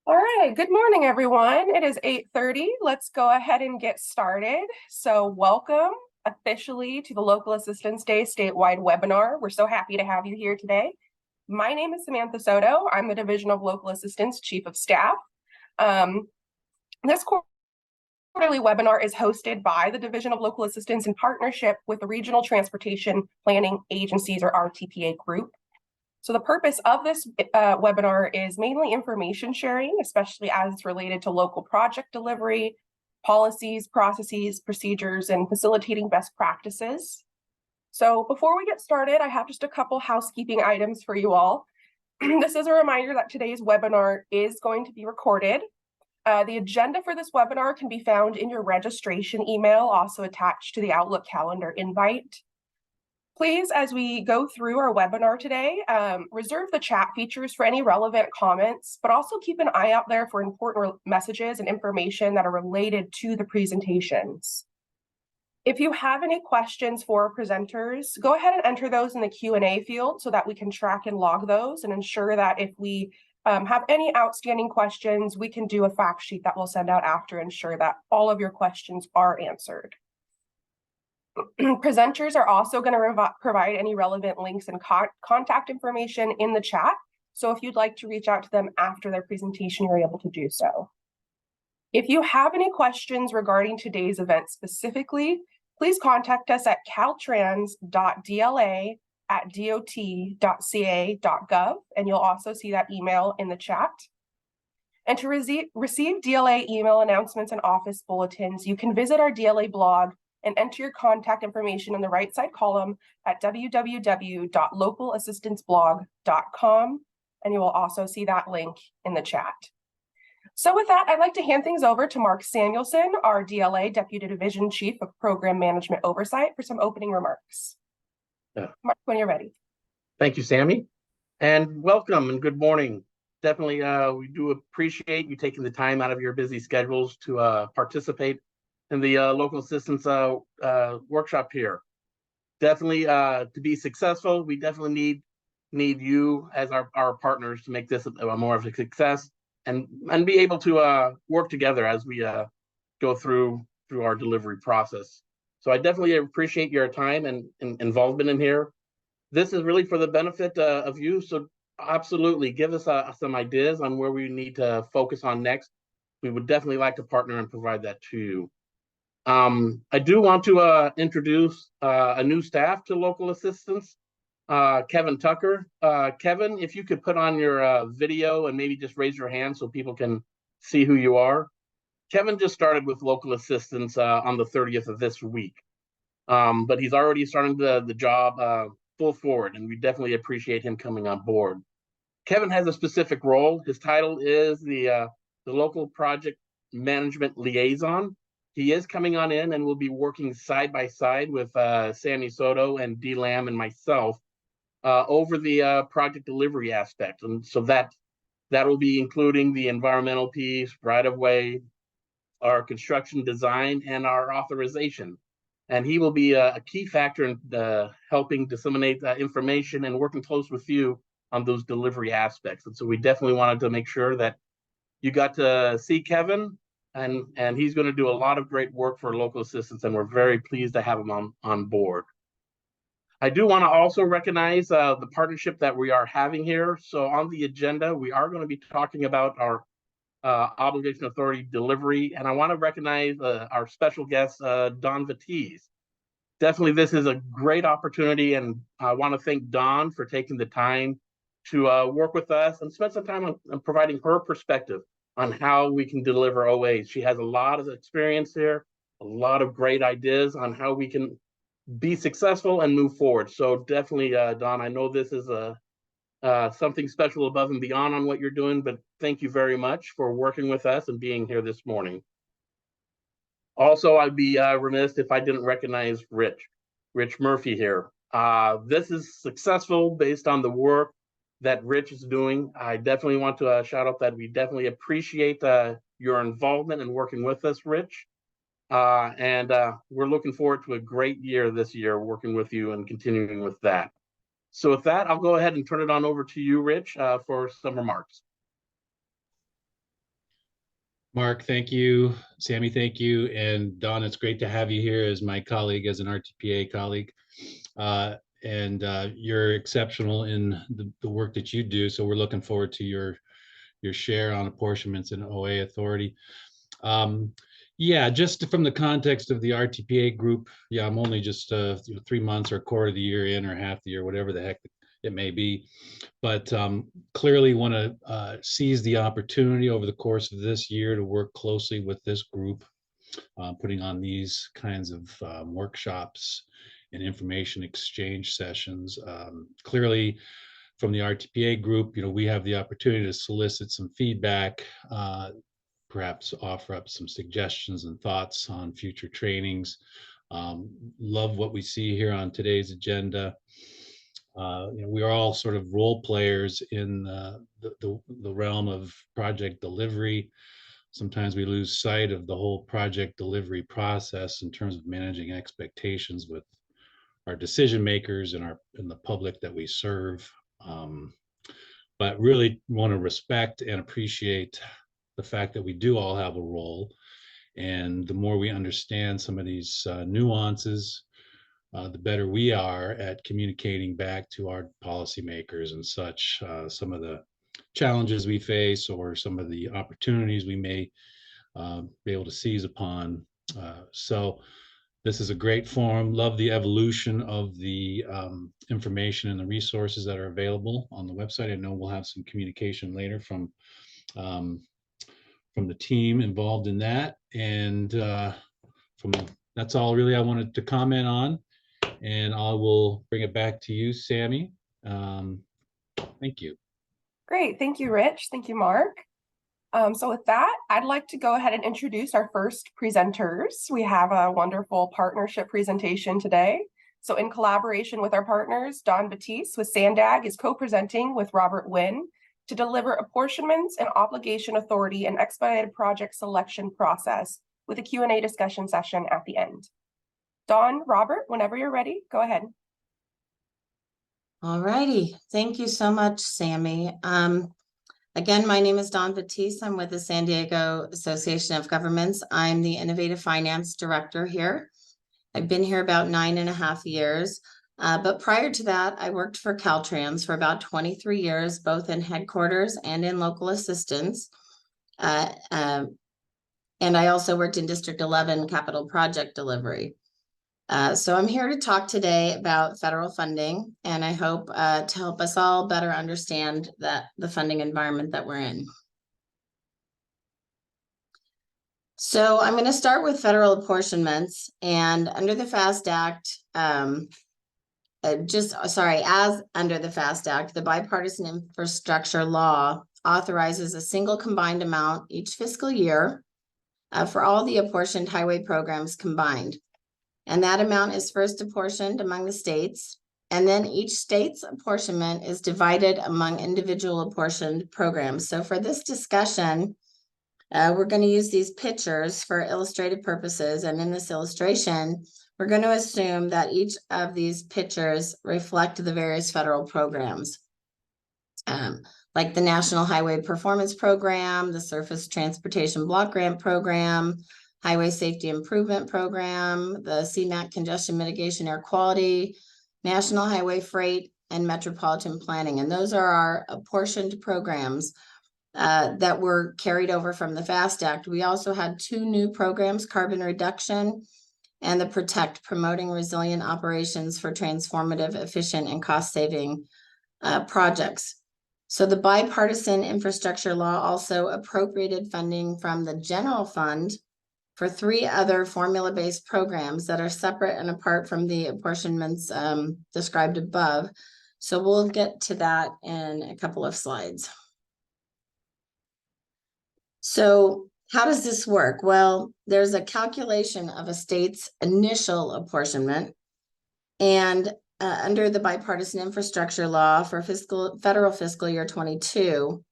All right, good morning, everyone. It is 8:30. Let's go ahead and get started. So welcome officially to the Local Assistance Day statewide webinar. We're so happy to have you here today. My name is Samantha Soto. I'm the Division of Local Assistance Chief of Staff. This quarterly webinar is hosted by the Division of Local Assistance in partnership with the Regional Transportation Planning Agencies, or RTPA group. So the purpose of this webinar is mainly information sharing, especially as it's related to local project delivery, policies, processes, procedures, and facilitating best practices. So before we get started, I have just a couple housekeeping items for you all. This is a reminder that today's webinar is going to be recorded. The agenda for this webinar can be found in your registration email, also attached to the Outlook calendar invite. Please, as we go through our webinar today, reserve the chat features for any relevant comments, but also keep an eye out there for important messages and information that are related to the presentations. If you have any questions for our presenters, go ahead and enter those in the Q&A field so that we can track and log those and ensure that if we have any outstanding questions, we can do a fact sheet that we'll send out after, ensure that all of your questions are answered. Presenters are also going to provide any relevant links and contact information in the chat. So if you'd like to reach out to them after their presentation, you're able to do so. If you have any questions regarding today's event specifically, please contact us at caltrans.dla@dot.ca.gov, and you'll also see that email in the chat. And to receive DLA email announcements and office bulletins, you can visit our DLA blog and enter your contact information in the right side column at www.localassistanceblog.com, and you will also see that link in the chat. So with that, I'd like to hand things over to Mark Samuelson, our DLA Deputy Division Chief of Program Management Oversight, for some opening remarks. Mark, when you're ready. Thank you, Sammy, and welcome and good morning. Definitely, we do appreciate you taking the time out of your busy schedules to participate in the local assistance workshop here. Definitely, to be successful, we definitely need you as our partners to make this more of a success and be able to work together as we go through our delivery process. So I definitely appreciate your time and involvement in here. This is really for the benefit of you. So absolutely, give us some ideas on where we need to focus on next. We would definitely like to partner and provide that to you. I do want to introduce a new staff to local assistance, Kevin Tucker. Kevin, if you could put on your video and maybe just raise your hand so people can see who you are. Kevin just started with local assistance on the 30th of this week, but he's already starting the job full forward, and we definitely appreciate him coming on board. Kevin has a specific role. His title is the local project management liaison. He is coming on in and will be working side by side with Sammy Soto and D. Lamb and myself over the project delivery aspect. And so that will be including the environmental piece, right-of-way, our construction design, and our authorization. And he will be a key factor in helping disseminate information and working close with you on those delivery aspects. And so we definitely wanted to make sure that you got to see Kevin, and he's going to do a lot of great work for local assistance, and we're very pleased to have him on board. I do want to also recognize the partnership that we are having here. So on the agenda, we are going to be talking about our obligation authority delivery, and I want to recognize our special guest, Don Vatiz. Definitely, this is a great opportunity, and I want to thank Don for taking the time to work with us and spend some time on providing her perspective on how we can deliver OAs. She has a lot of experience here, a lot of great ideas on how we can be successful and move forward. So definitely, Don, I know this is something special above and beyond on what you're doing, but thank you very much for working with us and being here this morning. Also, I'd be remiss if I didn't recognize Rich Murphy here. This is successful based on the work that Rich is doing. I definitely want to shout out that we definitely appreciate your involvement in working with us, Rich. And we're looking forward to a great year this year working with you and continuing with that. So with that, I'll go ahead and turn it on over to you, Rich, for some remarks. Mark, thank you. Sammy, thank you. And Don, it's great to have you here as my colleague, as an RTPA colleague. You're exceptional in the work that you do. So we're looking forward to your share on apportionments and OA authority. Yeah, just from the context of the RTPA group, yeah, I'm only just 3 months or a quarter of the year in, or half the year, whatever the heck it may be. But clearly want to seize the opportunity over the course of this year to work closely with this group, putting on these kinds of workshops and information exchange sessions. Clearly, from the RTPA group, we have the opportunity to solicit some feedback, perhaps offer up some suggestions and thoughts on future trainings. Love what we see here on today's agenda. We are all sort of role players in the realm of project delivery. Sometimes we lose sight of the whole project delivery process in terms of managing expectations with our decision makers and the public that we serve. But really want to respect and appreciate the fact that we do all have a role. And the more we understand some of these nuances, the better we are at communicating back to our policymakers and such, some of the challenges we face or some of the opportunities we may be able to seize upon. So this is a great forum. Love the evolution of the information and the resources that are available on the website. I know we'll have some communication later from the team involved in that. And that's all really I wanted to comment on. And I will bring it back to you, Sammy. Thank you. Great. Thank you, Rich. Thank you, Mark. So with that, I'd like to go ahead and introduce our first presenters. We have a wonderful partnership presentation today. So in collaboration with our partners, Don Batiste with Sandag is co-presenting with Robert Wynn to deliver apportionments and obligation authority and expedited project selection process with a Q&A discussion session at the end. Don, Robert, whenever you're ready, go ahead. All righty. Thank you so much, Sammy. Again, my name is Don Batiste. I'm with the San Diego Association of Governments. I'm the Innovative Finance Director here. I've been here about 9.5 years. But prior to that, I worked for Caltrans for about 23 years, both in headquarters and in local assistance. And I also worked in District 11 capital project delivery. So I'm here to talk today about federal funding, and I hope to help us all better understand the funding environment that we're in. So I'm going to start with federal apportionments, and under the FAST Act, as under the FAST Act, the bipartisan infrastructure law authorizes a single combined amount each fiscal year for all the apportioned highway programs combined. And that amount is first apportioned among the states, and then each state's apportionment is divided among individual apportioned programs. So for this discussion, we're going to use these pictures for illustrative purposes. And in this illustration, we're going to assume that each of these pictures reflect the various federal programs, like the National Highway Performance Program, the Surface Transportation Block Grant Program, Highway Safety Improvement Program, the CMAQ Congestion Mitigation Air Quality, National Highway Freight, and Metropolitan Planning. And those are our apportioned programs that were carried over from the FAST Act. We also had 2 new programs, carbon reduction and the PROTECT, promoting resilient operations for transformative, efficient, and cost-saving projects. So the bipartisan infrastructure law also appropriated funding from the general fund for 3 other formula-based programs that are separate and apart from the apportionments described above. So we'll get to that in a couple of slides. So how does this work? Well, there's a calculation of a state's initial apportionment, and under the bipartisan infrastructure law for federal fiscal year 22,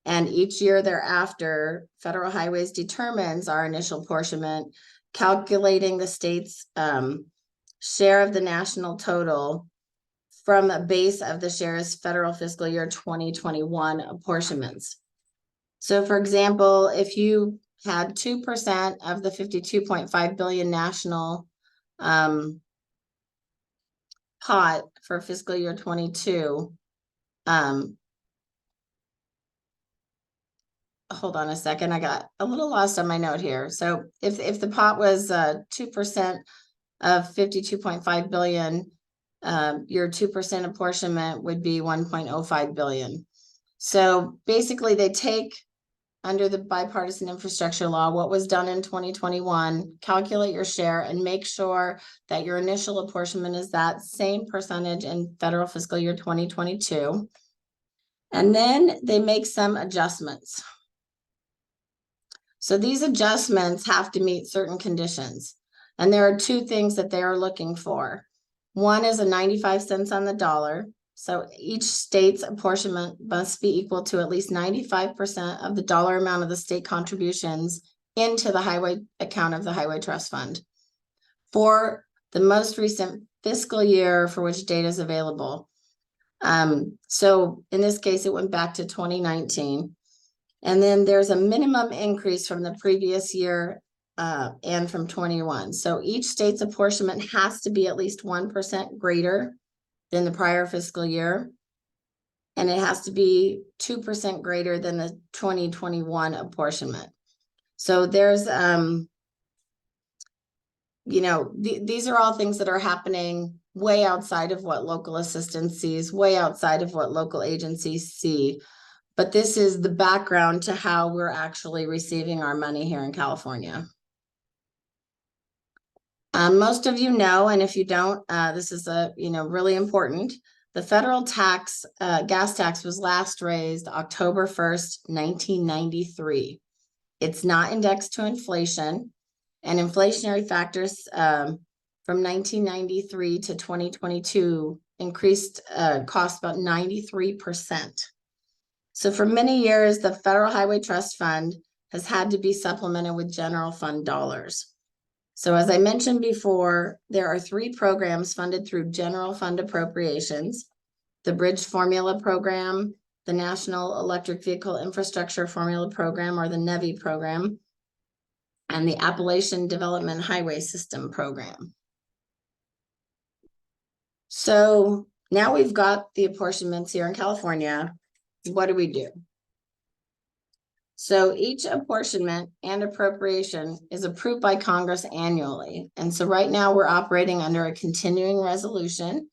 and each year thereafter, Federal Highways determines our initial apportionment, calculating the state's share of the national total from a base of the share's federal fiscal year 2021 apportionments. So for example, if you had 2% of the 52.5 billion national pot for fiscal year 22. Hold on a second, I got a little lost on my note here. So if the pot was 2% of 52.5 billion, your 2% apportionment would be 1.05 billion. So basically they take, under the bipartisan infrastructure law, what was done in 2021, calculate your share and make sure that your initial apportionment is that same percentage in federal fiscal year 2022. And then they make some adjustments. So these adjustments have to meet certain conditions. And there are two things that they are looking for. One is a 95 cents on the dollar. So each state's apportionment must be equal to at least 95% of the dollar amount of the state contributions into the highway account of the Highway Trust Fund for the most recent fiscal year for which data is available. So in this case, it went back to 2019. And then there's a minimum increase from the previous year and from 21. So each state's apportionment has to be at least 1% greater than the prior fiscal year. And it has to be 2% greater than the 2021 apportionment. So there's, these are all things that are happening way outside of what local assistance sees, way outside of what local agencies see. But this is the background to how we're actually receiving our money here in California. Most of you know, and if you don't, this is really important. The federal tax, gas tax was last raised October 1st, 1993. It's not indexed to inflation, and inflationary factors from 1993 to 2022 increased cost about 93%. So for many years, the Federal Highway Trust Fund has had to be supplemented with general fund dollars. So as I mentioned before, there are 3 programs funded through general fund appropriations: the Bridge Formula Program, the National Electric Vehicle Infrastructure Formula Program, or the NEVI program, and the Appalachian Development Highway System program. So now we've got the apportionments here in California. What do we do? So each apportionment and appropriation is approved by Congress annually. And so right now we're operating under a continuing resolution.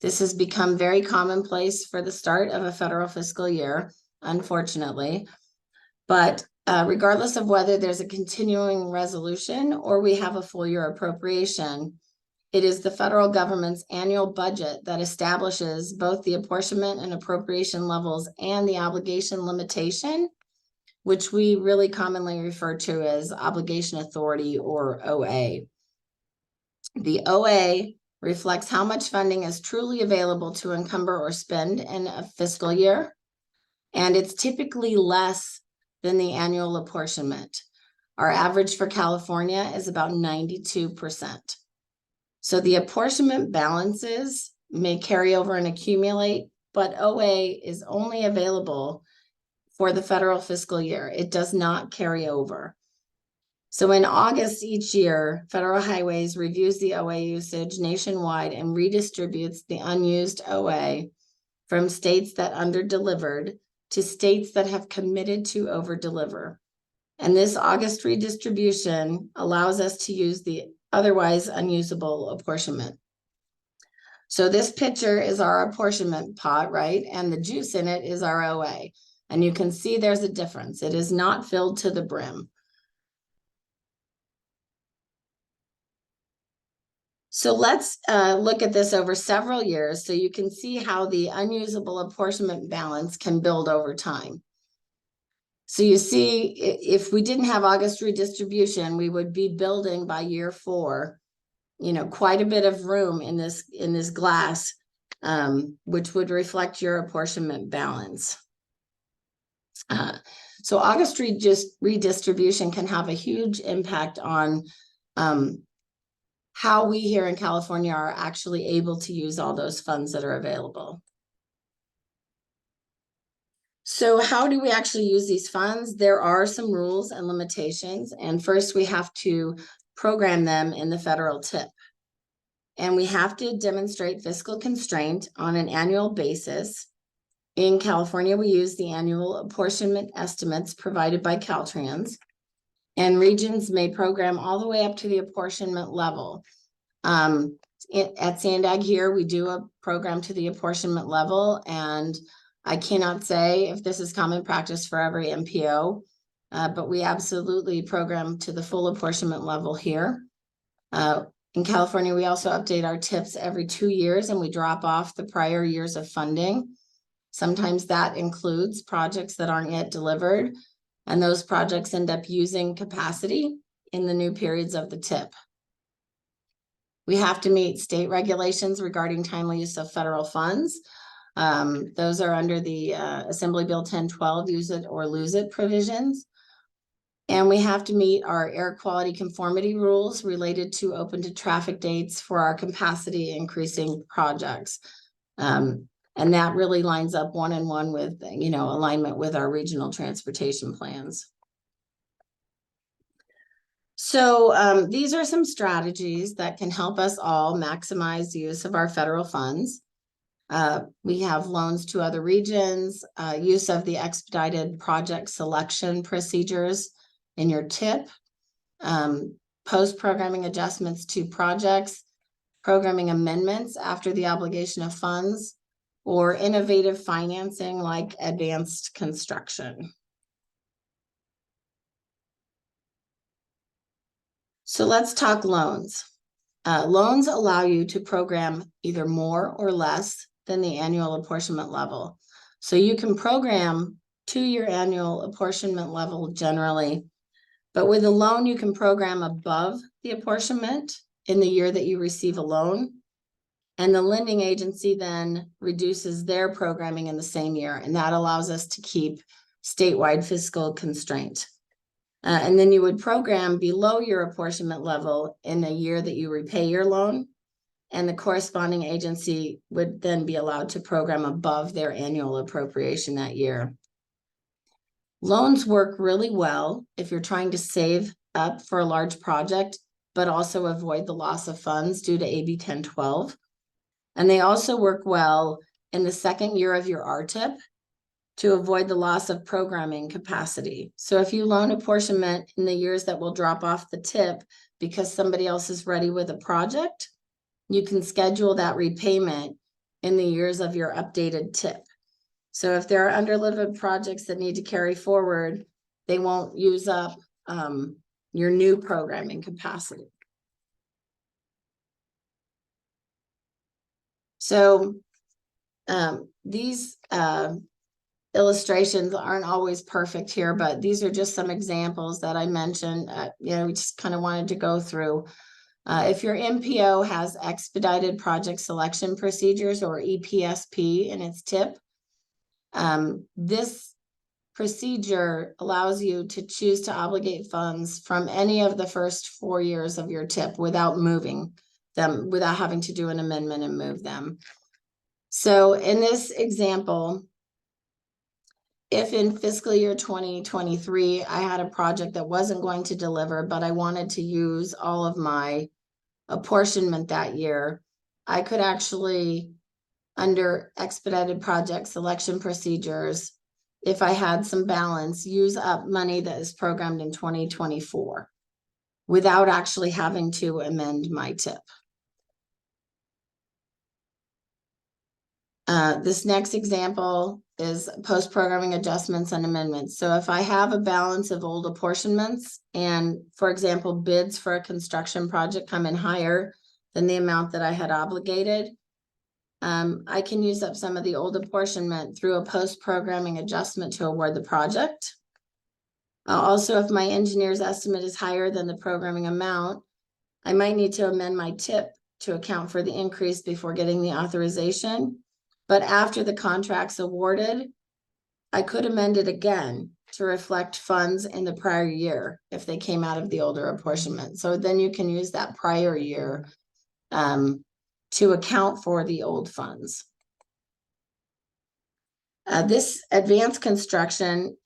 This has become very commonplace for the start of a federal fiscal year, unfortunately. But regardless of whether there's a continuing resolution or we have a full year appropriation, it is the federal government's annual budget that establishes both the apportionment and appropriation levels and the obligation limitation, which we really commonly refer to as obligation authority, or OA. The OA reflects how much funding is truly available to encumber or spend in a fiscal year, and it's typically less than the annual apportionment. Our average for California is about 92%. So the apportionment balances may carry over and accumulate, but OA is only available for the federal fiscal year. It does not carry over. So in August each year, Federal Highways reviews the OA usage nationwide and redistributes the unused OA from states that under-delivered to states that have committed to over-deliver. And this August redistribution allows us to use the otherwise unusable apportionment. So this picture is our apportionment pot, right? And the juice in it is our OA. And you can see there's a difference. It is not filled to the brim. So let's look at this over several years so you can see how the unusable apportionment balance can build over time. So you see, if we didn't have August redistribution, we would be building by year 4, quite a bit of room in this glass, which would reflect your apportionment balance. So August redistribution can have a huge impact on how we here in California are actually able to use all those funds that are available. So how do we actually use these funds? There are some rules and limitations, and first we have to program them in the federal TIP. And we have to demonstrate fiscal constraint on an annual basis. In California, we use the annual apportionment estimates provided by Caltrans. And regions may program all the way up to the apportionment level. At Sandag here, we do a program to the apportionment level, and I cannot say if this is common practice for every MPO, but we absolutely program to the full apportionment level here. In California, we also update our TIPs every 2 years, and we drop off the prior years of funding. Sometimes that includes projects that aren't yet delivered, and those projects end up using capacity in the new periods of the TIP. We have to meet state regulations regarding timely use of federal funds. Those are under the Assembly Bill 1012, use it or lose it provisions. And we have to meet our air quality conformity rules related to open to traffic dates for our capacity increasing projects. And that really lines up one-on-one with, alignment with our regional transportation plans. So these are some strategies that can help us all maximize the use of our federal funds. We have loans to other regions, use of the expedited project selection procedures in your TIP, post-programming adjustments to projects, programming amendments after the obligation of funds, or innovative financing like advanced construction. So let's talk loans. Loans allow you to program either more or less than the annual apportionment level. So you can program to your annual apportionment level generally, but with a loan, you can program above the apportionment in the year that you receive a loan. And the lending agency then reduces their programming in the same year, and that allows us to keep statewide fiscal constraint. And then you would program below your apportionment level in a year that you repay your loan, and the corresponding agency would then be allowed to program above their annual appropriation that year. Loans work really well if you're trying to save up for a large project, but also avoid the loss of funds due to AB 1012. And they also work well in the second year of your RTIP to avoid the loss of programming capacity. So if you loan apportionment in the years that will drop off the TIP because somebody else is ready with a project, you can schedule that repayment in the years of your updated TIP. So if there are underdelivered projects that need to carry forward, they won't use up your new programming capacity. So these illustrations aren't always perfect here, but these are just some examples that I mentioned. We just kind of wanted to go through. If your MPO has expedited project selection procedures or EPSP in its TIP, this procedure allows you to choose to obligate funds from any of the first 4 years of your TIP without moving them, without having to do an amendment and move them. So in this example, if in fiscal year 2023, I had a project that wasn't going to deliver, but I wanted to use all of my apportionment that year, I could actually, under expedited project selection procedures, if I had some balance, use up money that is programmed in 2024 without actually having to amend my TIP. This next example is post-programming adjustments and amendments. So if I have a balance of old apportionments and, for example, bids for a construction project come in higher than the amount that I had obligated, I can use up some of the old apportionment through a post-programming adjustment to award the project. Also, if my engineer's estimate is higher than the programming amount, I might need to amend my TIP to account for the increase before getting the authorization. But after the contract's awarded, I could amend it again to reflect funds in the prior year if they came out of the older apportionment. So then you can use that prior year to account for the old funds. This advanced construction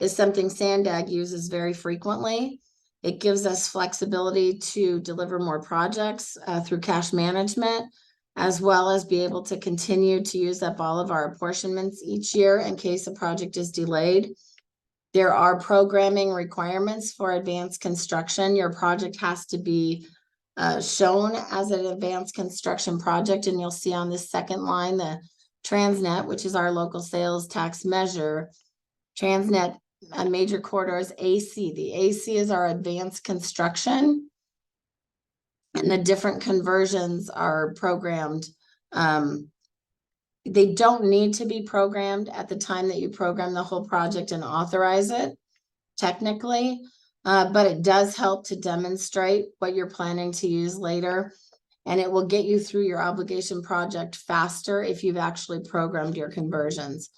is something Sandag uses very frequently. It gives us flexibility to deliver more projects through cash management, as well as be able to continue to use up all of our apportionments each year in case a project is delayed. There are programming requirements for advanced construction. Your project has to be shown as an advanced construction project, and you'll see on this second line, the Transnet, which is our local sales tax measure. Transnet major corridors AC. The AC is our advanced construction, and the different conversions are programmed. They don't need to be programmed at the time that you program the whole project and authorize it, technically, but it does help to demonstrate what you're planning to use later. And it will get you through your obligation project faster if you've actually programmed your conversions.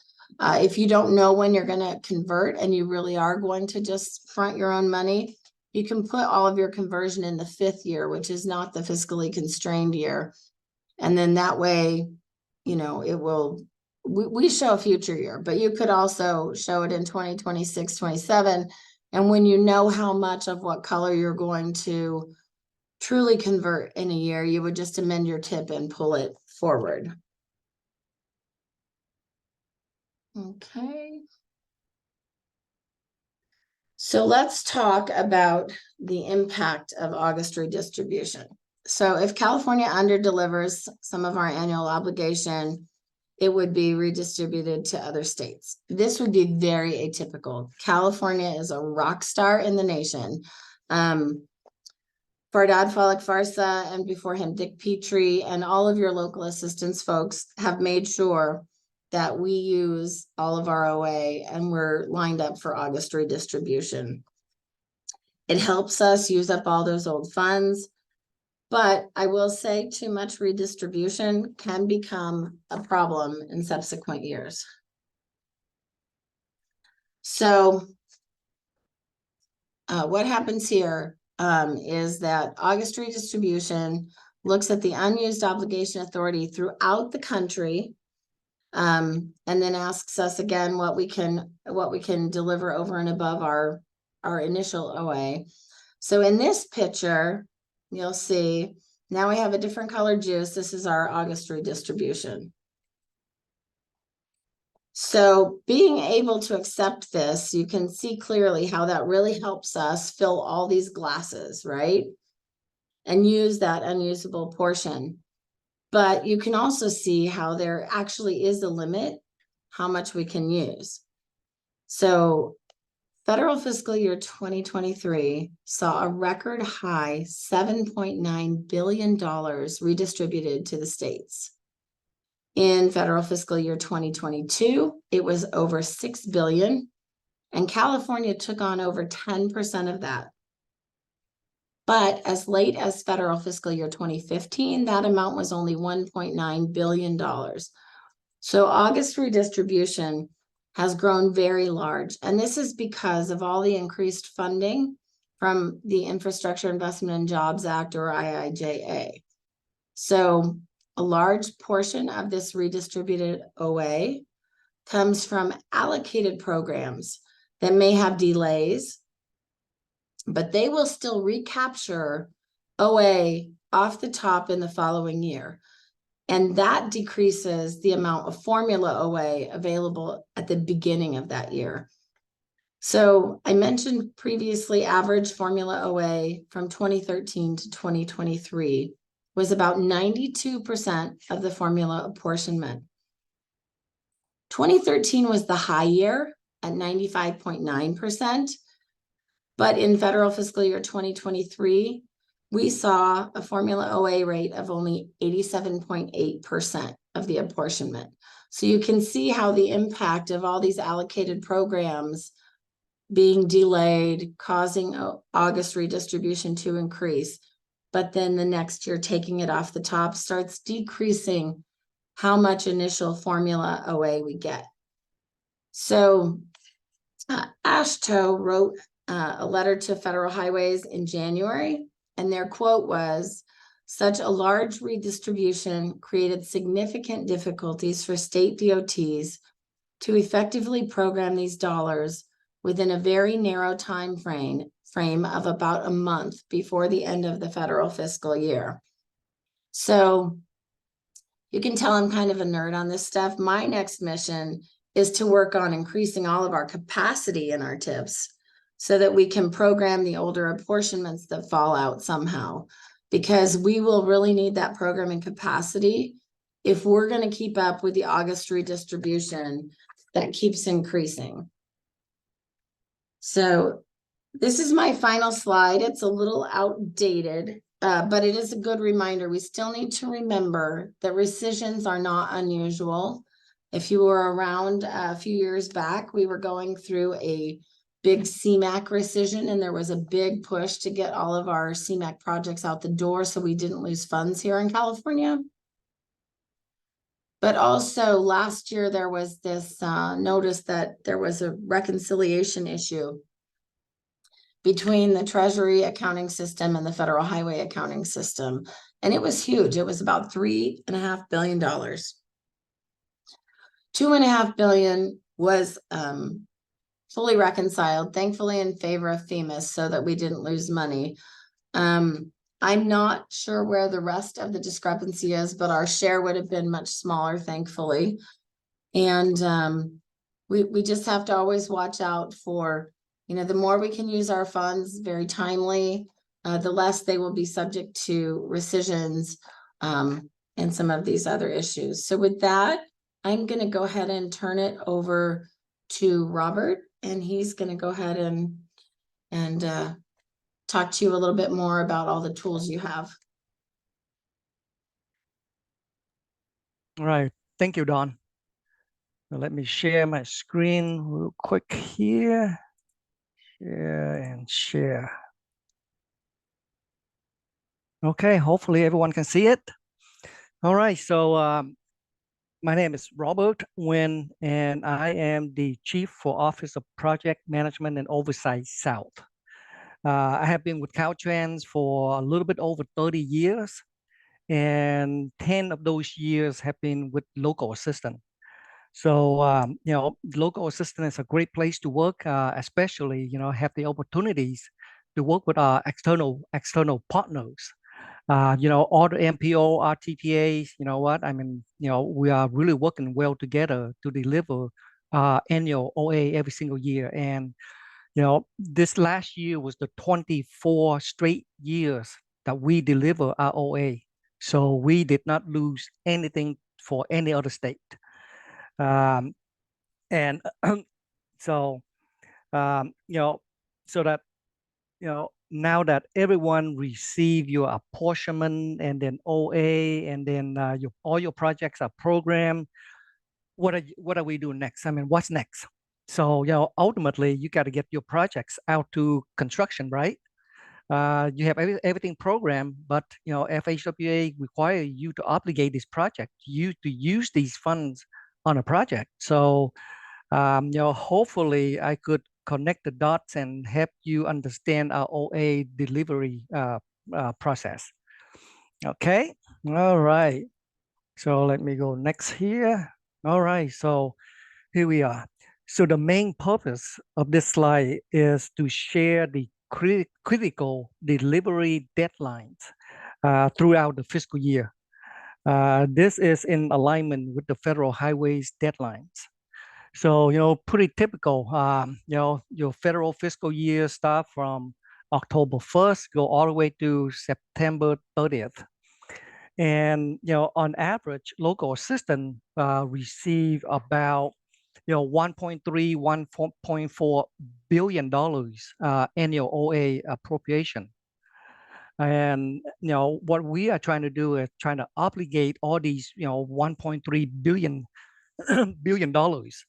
If you don't know when you're going to convert and you really are going to just front your own money, you can put all of your conversion in the 5th year, which is not the fiscally constrained year. And then that way, you know, it will, we show a future year, but you could also show it in 2026, 27. And when you know how much of what color you're going to truly convert in a year, you would just amend your tip and pull it forward. Okay. So let's talk about the impact of August redistribution. So if California underdelivers some of our annual obligation, it would be redistributed to other states. This would be very atypical. California is a rock star in the nation. Fardad Falak Farsa, and before him, Dick Petrie, and all of your local assistance folks have made sure that we use all of our OA, and we're lined up for August redistribution. It helps us use up all those old funds, but I will say too much redistribution can become a problem in subsequent years. So what happens here is that August redistribution looks at the unused obligation authority throughout the country, and then asks us again what we can deliver over and above our initial OA. So in this picture, you'll see now we have a different colored juice. This is our August redistribution. So being able to accept this, you can see clearly how that really helps us fill all these glasses, right? And use that unusable portion. But you can also see how there actually is a limit how much we can use. So federal fiscal year 2023 saw a record high $7.9 billion redistributed to the states. In federal fiscal year 2022, it was over $6 billion, and California took on over 10% of that. But as late as federal fiscal year 2015, that amount was only $1.9 billion. So August redistribution has grown very large. And this is because of all the increased funding from the Infrastructure Investment and Jobs Act, or IIJA. So a large portion of this redistributed OA comes from allocated programs that may have delays, but they will still recapture OA off the top in the following year. And that decreases the amount of formula OA available at the beginning of that year. So I mentioned previously, average formula OA from 2013 to 2023 was about 92% of the formula apportionment. 2013 was the high year at 95.9%. But in federal fiscal year 2023, we saw a formula OA rate of only 87.8% of the apportionment. So you can see how the impact of all these allocated programs being delayed, causing August redistribution to increase, but then the next year taking it off the top starts decreasing how much initial formula OA we get. So AASHTO wrote a letter to Federal Highways in January, and their quote was, "Such a large redistribution created significant difficulties for state DOTs to effectively program these dollars within a very narrow frame of about a month before the end of the federal fiscal year. So you can tell I'm kind of a nerd on this stuff. My next mission is to work on increasing all of our capacity in our TIPs so that we can program the older apportionments that fall out somehow, because we will really need that programming capacity if we're going to keep up with the August redistribution that keeps increasing. So this is my final slide. It's a little outdated, but it is a good reminder. We still need to remember that rescissions are not unusual. If you were around a few years back, we were going through a big CMAQ rescission, and there was a big push to get all of our CMAQ projects out the door so we didn't lose funds here in California. But also last year, there was this notice that there was a reconciliation issue between the Treasury accounting system and the federal highway accounting system. And it was huge. It was about $3.5 billion. $2.5 billion was fully reconciled, thankfully in favor of FEMA, so that we didn't lose money. I'm not sure where the rest of the discrepancy is, but our share would have been much smaller, thankfully. And we just have to always watch out for, you know, the more we can use our funds very timely, the less they will be subject to rescissions and some of these other issues. So with that, I'm going to go ahead and turn it over to Robert, and he's going to go ahead and talk to you a little bit more about all the tools you have. All right, thank you, Dawn. Now let me share my screen real quick here. Share and share. Okay, hopefully everyone can see it. All right, so my name is Robert Nguyen, and I am the Chief for Office of Project Management and Oversight South. I have been with Caltrans for a little bit over 30 years, and 10 of those years have been with local assistant. So, you know, local assistant is a great place to work, especially, you know, have the opportunities to work with our external partners. You know, all the MPO, RTPAs, you know what, I mean, you know, we are really working well together to deliver annual OA every single year. And, you know, this last year was the 24 straight years that we deliver our OA. So we did not lose anything for any other state. And so, you know, so that, you know, now that everyone receive your apportionment and then OA, and then all your projects are programmed, what are we doing next? I mean, what's next? So, you know, ultimately you got to get your projects out to construction, right? You have everything programmed, but, you know, FHWA require you to obligate this project, you to use these funds on a project. So, you know, hopefully I could connect the dots and help you understand our OA delivery process. Okay, all right. So let me go next here. All right, so here we are. So the main purpose of this slide is to share the critical delivery deadlines throughout the fiscal year. This is in alignment with the federal highways deadlines. So, you know, pretty typical, you know, your federal fiscal year start from October 1st, go all the way to September 30th. And, you know, on average, local assistant receive about, you know, $1.4 billion annual OA appropriation. And, you know, what we are trying to do is trying to obligate all these, you know, $1.3 billion dollars.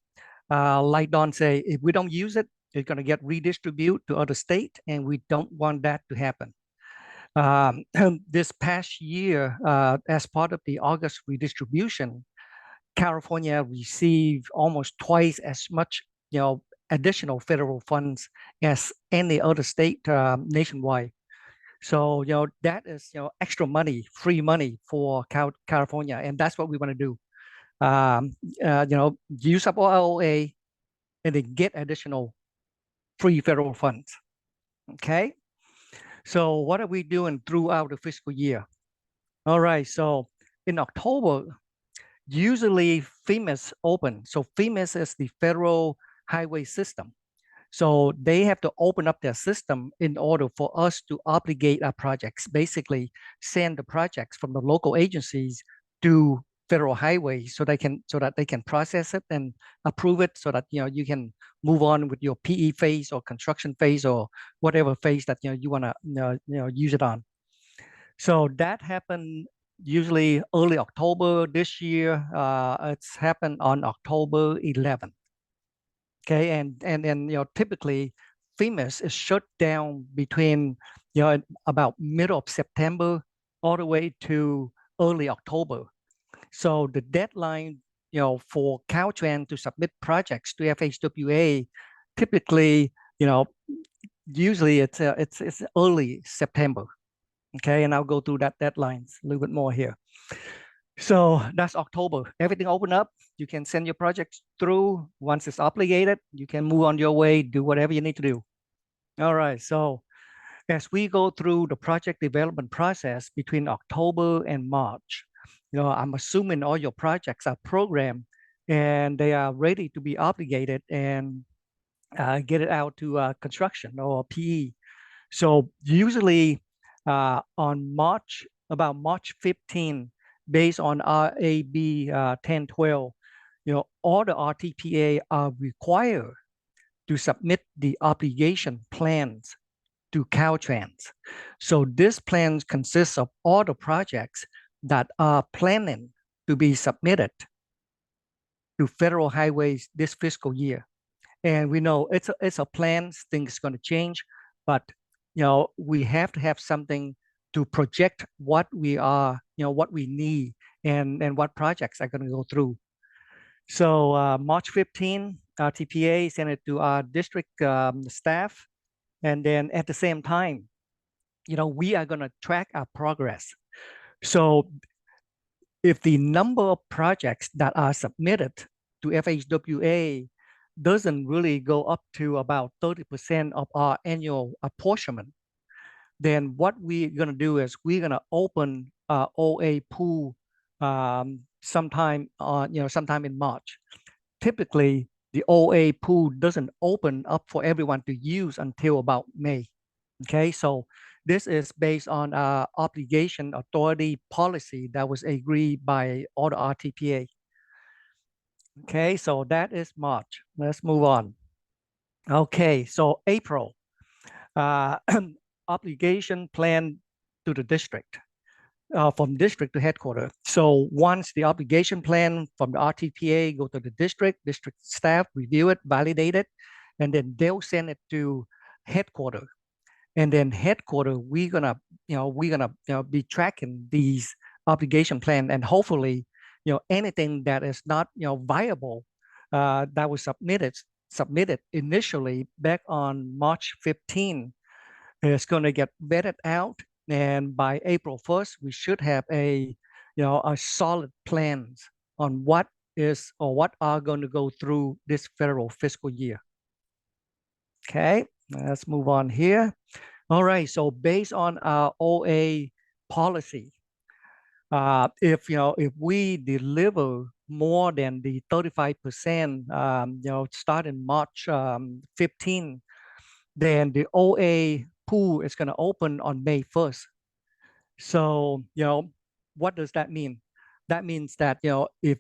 Like Don say, if we don't use it, it's going to get redistributed to other states, and we don't want that to happen. This past year, as part of the August redistribution, California received almost twice as much, you know, additional federal funds as any other state nationwide. So, you know, that is, you know, extra money, free money for California, and that's what we want to do. use up all OA and then get additional free federal funds. Okay. So what are we doing throughout the fiscal year? All right. So in October, usually FEMA's open. So FEMA is the federal highway system. So they have to open up their system in order for us to obligate our projects, basically send the projects from the local agencies to federal highways so that they can process it and approve it so that you can move on with your PE phase or construction phase or whatever phase that you want to use it on. So that happened usually early October this year. It's happened on October 11th. Okay, and then typically FEMA is shut down between about middle of September all the way to early October. So the deadline for Caltrans to submit projects to FHWA typically usually it's early September. Okay, and I'll go through that deadlines a little bit more here. So that's October. Everything open up. You can send your projects through. Once it's obligated, you can move on your way, do whatever you need to do. All right. So as we go through the project development process between October and March, I'm assuming all your projects are programmed and they are ready to be obligated and get it out to construction or PE. So usually on about March 15, based on RAB 1012, all the RTPA are required to submit the obligation plans to Caltrans. So this plan consists of all the projects that are planning to be submitted to federal highways this fiscal year. And we know it's a plan, things going to change, but we have to have something to project what we are, what we need and what projects are going to go through. So March 15, RTPA sent it to our district staff. And then at the same time, we are going to track our progress. So if the number of projects that are submitted to FHWA doesn't really go up to about 30% of our annual apportionment, then what we're going to do is we're going to open OA pool sometime in March. Typically, the OA pool doesn't open up for everyone to use until about May. Okay, so this is based on obligation authority policy that was agreed by all the RTPA. Okay, so that is March. Let's move on. Okay, so April, obligation plan to the district, from district to headquarters. So once the obligation plan from the RTPA go to the district staff review it, validate it, and then they'll send it to headquarters. And then headquarters, we're gonna be tracking these obligation plan, and hopefully, anything that is not viable that was submitted initially back on March 15 is going to get vetted out, and by April 1st, we should have a solid plans on what are going to go through this federal fiscal year. Okay, let's move on here. All right, so based on our OA policy, if we deliver more than the 35%, starting March 15, then the OA pool is going to open on May 1st. So what does that mean? That means that if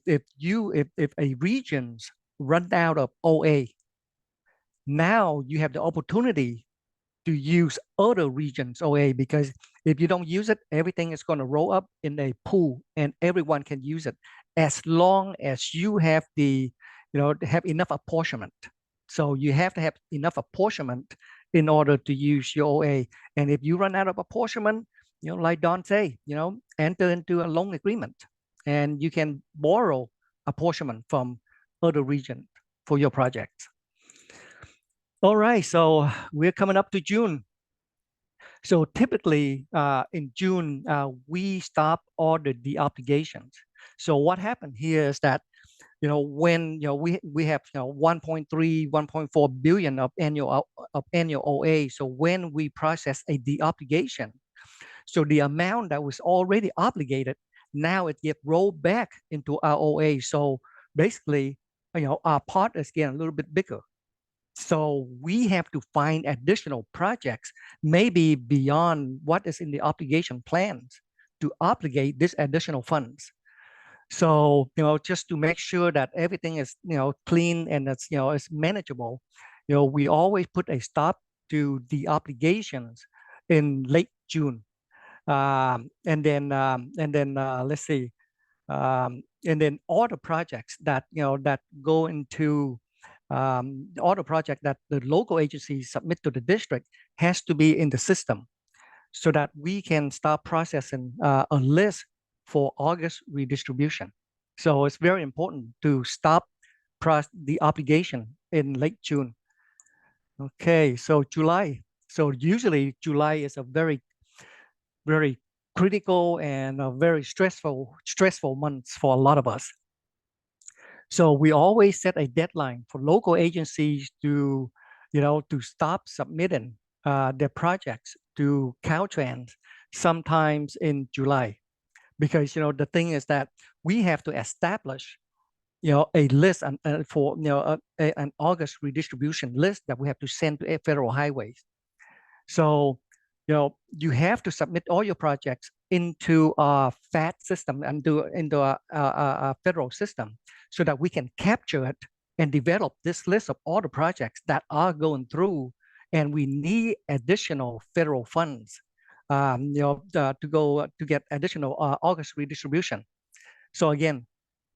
a region's run out of OA, now you have the opportunity to use other regions OA, because if you don't use it, everything is going to roll up in a pool and everyone can use it as long as you have have enough apportionment. So you have to have enough apportionment in order to use your OA. And if you run out of apportionment, like Don say, enter into a loan agreement and you can borrow apportionment from other regions for your projects. All right, so we're coming up to June. So typically in June, we stop all the obligations. So what happened here is that when we have 1.3, 1.4 billion of annual OA. So when we process a deobligation, so the amount that was already obligated, now it gets rolled back into our OA. So basically, our part is getting a little bit bigger. So we have to find additional projects, maybe beyond what is in the obligation plans, to obligate this additional funds. So, just to make sure that everything is, clean and it's, it's manageable, we always put a stop to the obligations in late June. And then let's see, and then all the projects that, that go into all the projects that the local agencies submit to the district has to be in the system so that we can start processing a list for August redistribution. So it's very important to stop the obligation in late June. Okay, so July. So usually July is a very, very critical and a very stressful months for a lot of us. So we always set a deadline for local agencies to, to stop submitting their projects to Caltrans sometimes in July, because the thing is that we have to establish a list for an August redistribution list that we have to send to federal highways. So you have to submit all your projects into a FAT system and into a federal system so that we can capture it and develop this list of all the projects that are going through, and we need additional federal funds to get additional August redistribution. So again,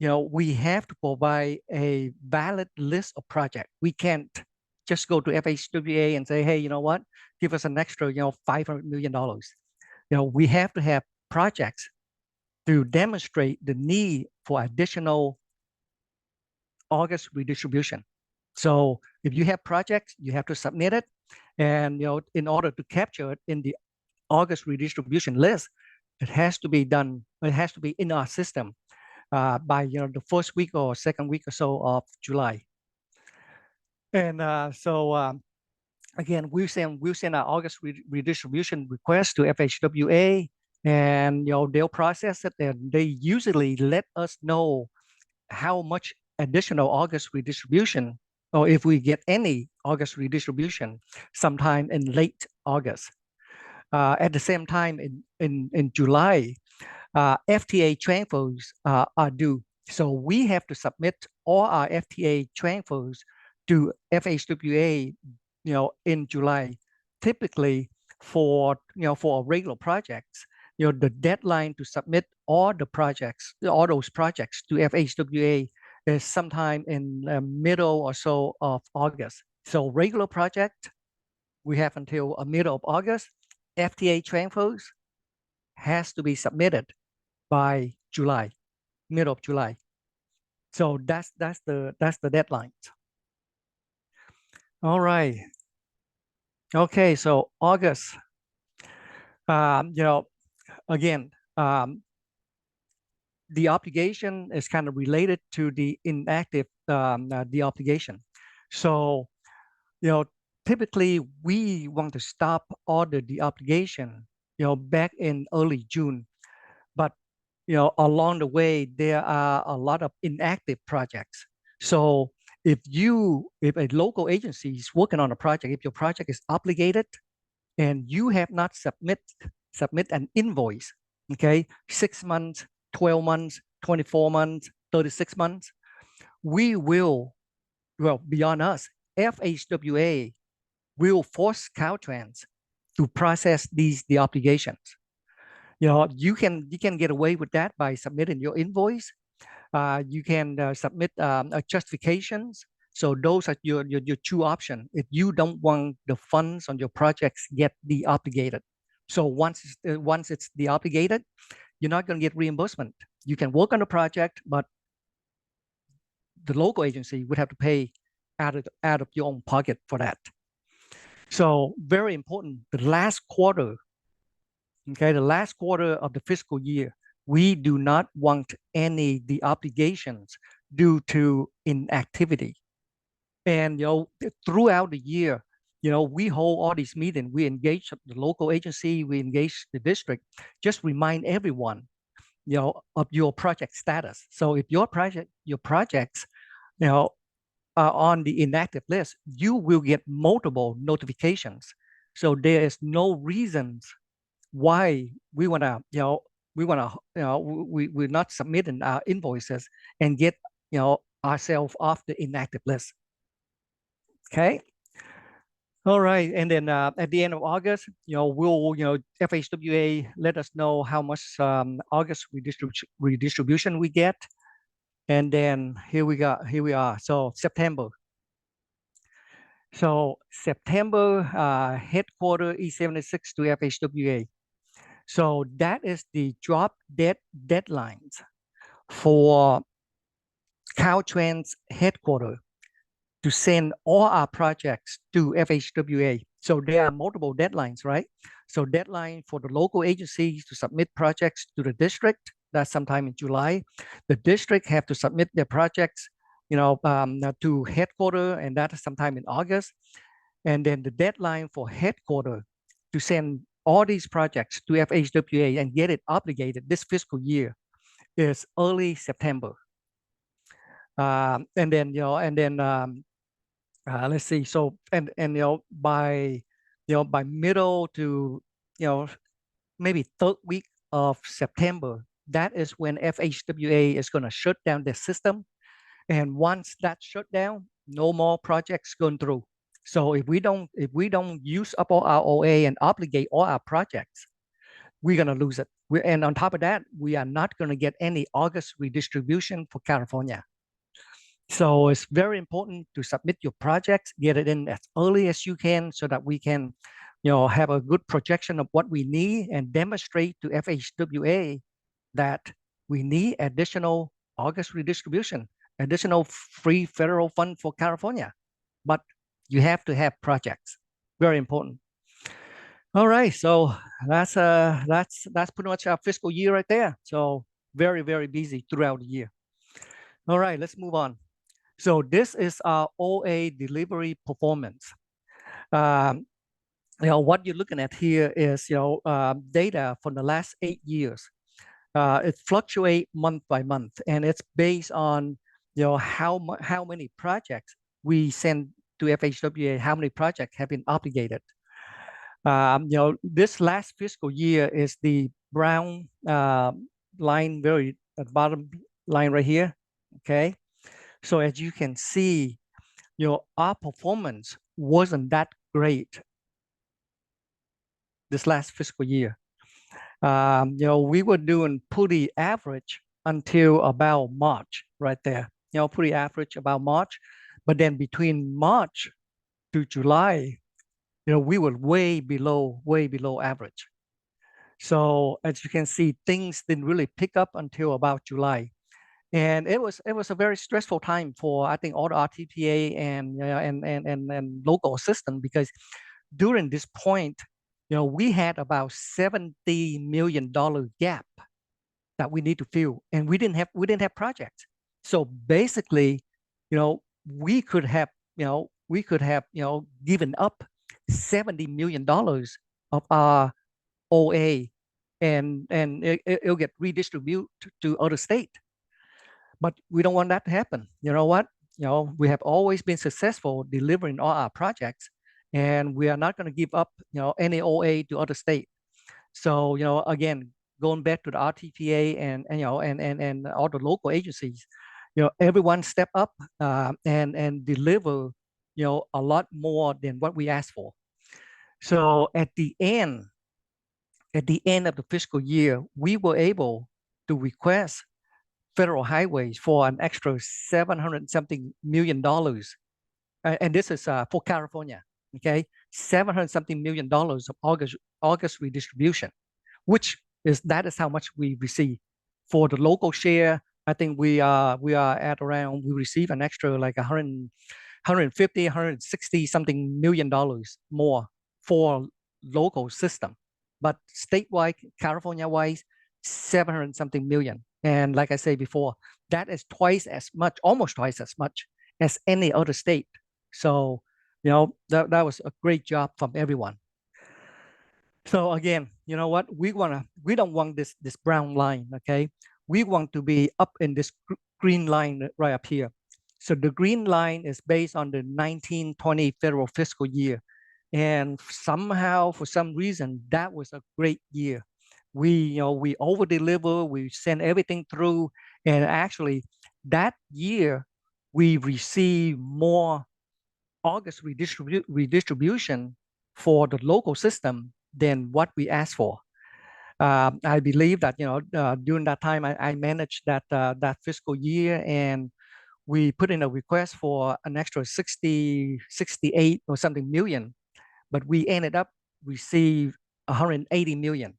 we have to provide a valid list of projects. We can't just go to FHWA and say, hey, you know what, give us an extra, $500 million. We have to have projects to demonstrate the need for additional August redistribution. So if you have projects, you have to submit it. And, in order to capture it in the August redistribution list, it has to be done, it has to be in our system by, the first week or second week or so of July. And again, we'll send our August redistribution request to FHWA, and they'll process it, and they usually let us know how much additional August redistribution, or if we get any August redistribution sometime in late August. At the same time, in July, FTA transfers are due. So we have to submit all our FTA transfers to FHWA, in July. Typically for regular projects, the deadline to submit all those projects to FHWA is sometime in the middle or so of August. So regular project, we have until middle of August. FTA transfers has to be submitted by July, middle of July. So that's the deadline. All right. Okay, so August. Again, the obligation is kind of related to the inactive the obligation. So, typically we want to stop order the obligation, back in early June, but along the way there are a lot of inactive projects. So if a local agency is working on a project, if your project is obligated and you have not submit an invoice, okay, 6 months, 12 months, 24 months, 36 months, we will, beyond us, FHWA will force Caltrans to process the obligations. You can get away with that by submitting your invoice. You can submit justifications. So those are your two options if you don't want the funds on your projects get deobligated. So once it's deobligated, you're not going to get reimbursement. You can work on the project, but the local agency would have to pay out of your own pocket for that. So very important, the last quarter, okay, the last quarter of the fiscal year, we do not want any the obligations due to inactivity. And throughout the year, we hold all these meetings. We engage the local agency, we engage the district, just remind everyone, of your project status. So if your projects, are on the inactive list, you will get multiple notifications. So there is no reasons why we wanna, we're not submitting our invoices and get, ourselves off the inactive list. Okay. All right, and then at the end of August, FHWA let us know how much August redistribution we get, and then here we are. So September. Headquarter E76 to FHWA. So that is the drop dead deadlines for Caltrans headquarter to send all our projects to FHWA. So there are multiple deadlines, right? So deadline for the local agencies to submit projects to the district, that's sometime in July. The district have to submit their projects, to headquarter, and that is sometime in August. And then the deadline for headquarter to send all these projects to FHWA and get it obligated this fiscal year is early September. And then, let's see. So by middle to maybe third week of September, that is when FHWA is going to shut down the system. And once that's shut down, no more projects going through. So if we don't use up all our OA and obligate all our projects, we're going to lose it. And on top of that, we are not going to get any August redistribution for California. So it's very important to submit your projects, get it in as early as you can so that we can, have a good projection of what we need and demonstrate to FHWA that we need additional August redistribution, additional free federal fund for California. But you have to have projects. Very important. All right, so that's pretty much our fiscal year right there. So very, very busy throughout the year. All right, let's move on. So this is our OA delivery performance. What you're looking at here is data from the last 8 years. It fluctuates month by month, and it's based on how many projects we send to FHWA, how many projects have been obligated. This last fiscal year is the brown line, very at the bottom line right here. Okay. So as you can see, our performance wasn't that great this last fiscal year. We were doing pretty average until about March, right there. Pretty average about March, but then between March to July, we were way below average. So as you can see, things didn't really pick up until about July. And it was a very stressful time for, I think, all the RTPA and local system, because during this point, we had about $70 million gap that we need to fill, and we didn't have projects. So basically, we could have given up $70 million of our OA, and it'll get redistributed to other states. But we don't want that to happen. You know what? We have always been successful delivering all our projects, and we are not going to give up, any OA to other states. So, again, going back to the RTPA and all the local agencies, everyone step up and deliver, a lot more than what we asked for. So at the end of the fiscal year, we were able to request federal highways for an extra $700-something million. And this is for California, okay? $700-something million of August redistribution, that is how much we receive. For the local share, I think we are at around, we receive an extra like 150, 160 something million dollars more for local system. But statewide, California-wise, $700-something million. And like I said before, that is twice as much, almost twice as much as any other state. So, that was a great job from everyone. So again, you know what? We don't want this brown line, okay? We want to be up in this green line right up here. So the green line is based on the 1920 federal fiscal year. And somehow, for some reason, that was a great year. We over deliver, we send everything through. And actually that year, we received more August redistribution for the local system than what we asked for. I believe that during that time I managed that fiscal year, and we put in a request for an extra 68 or something million, but we ended up receive 180 million,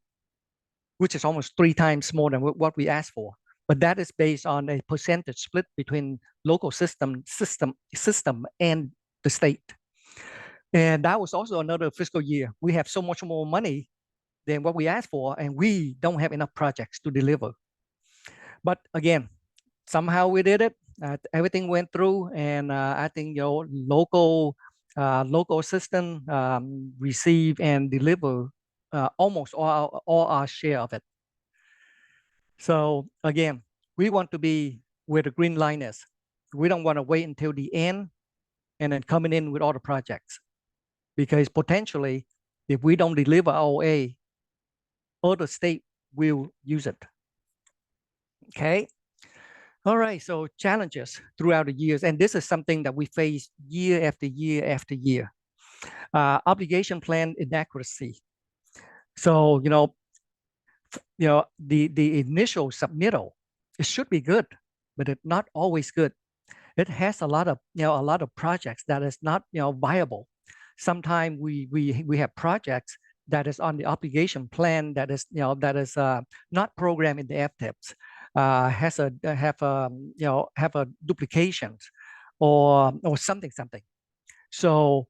which is almost 3 times more than what we asked for. But that is based on a percentage split between local system and the state. And that was also another fiscal year. We have so much more money than what we asked for, and we don't have enough projects to deliver. But again, somehow we did it. Everything went through, and I think local system receive and deliver almost all our share of it. So again, we want to be where the green line is. We don't want to wait until the end and then coming in with all the projects, because potentially, if we don't deliver OA, other state will use it. Okay. All right. So challenges throughout the years, and this is something that we face year after year after year. Obligation plan inaccuracy. So the initial submittal, it should be good, but it's not always good. It has a lot of projects that is not viable. Sometimes we have projects that is on the obligation plan that is not programmed in the FTIPs, have a duplications or something. So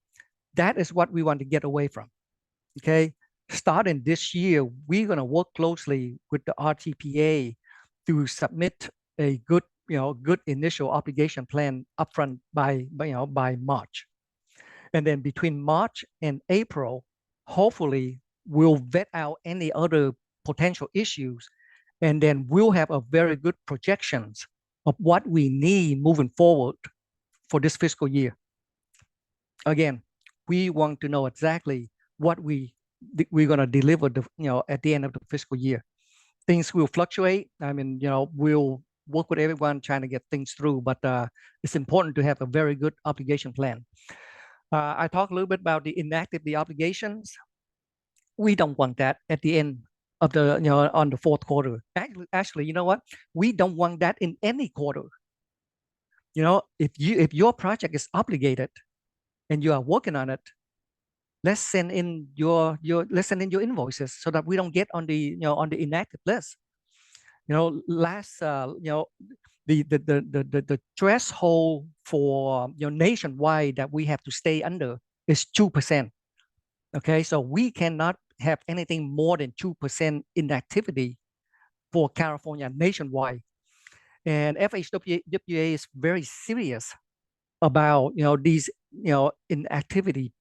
that is what we want to get away from. Okay, starting this year, we're going to work closely with the RTPA to submit a good initial obligation plan upfront by March. And then between March and April, hopefully we'll vet out any other potential issues, and then we'll have a very good projections of what we need moving forward for this fiscal year. Again, we want to know exactly what we're going to deliver at the end of the fiscal year. Things will fluctuate. I mean, we'll work with everyone trying to get things through, but it's important to have a very good obligation plan. I talked a little bit about the inactive obligations. We don't want that at the end of the on the fourth quarter. Actually, you know what? We don't want that in any quarter. If your project is obligated and you are working on it, let's send in your invoices so that we don't get on the inactive list. The threshold for nationwide that we have to stay under is 2%. Okay, so we cannot have anything more than 2% inactivity for California nationwide. And FHWA is very serious about these inactivity.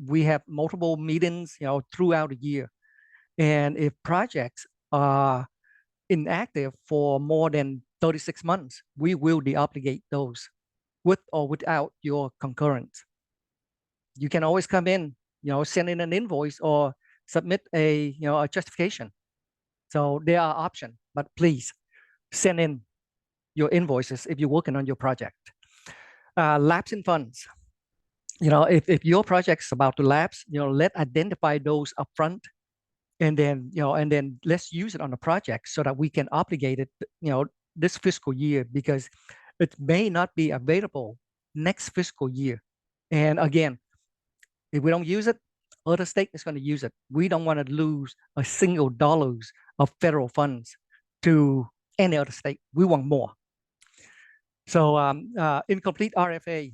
We have multiple meetings throughout the year, and if projects are inactive for more than 36 months, we will deobligate those with or without your concurrence. You can always come in, send in an invoice or submit a justification. So there are options, but please send in your invoices if you're working on your project. Lapse in funds. If your project is about to lapse, let's identify those upfront, and then let's use it on the project so that we can obligate it this fiscal year, because it may not be available next fiscal year. And again, if we don't use it, other state is going to use it. We don't want to lose a single dollars of federal funds to any other state. We want more. So incomplete RFA,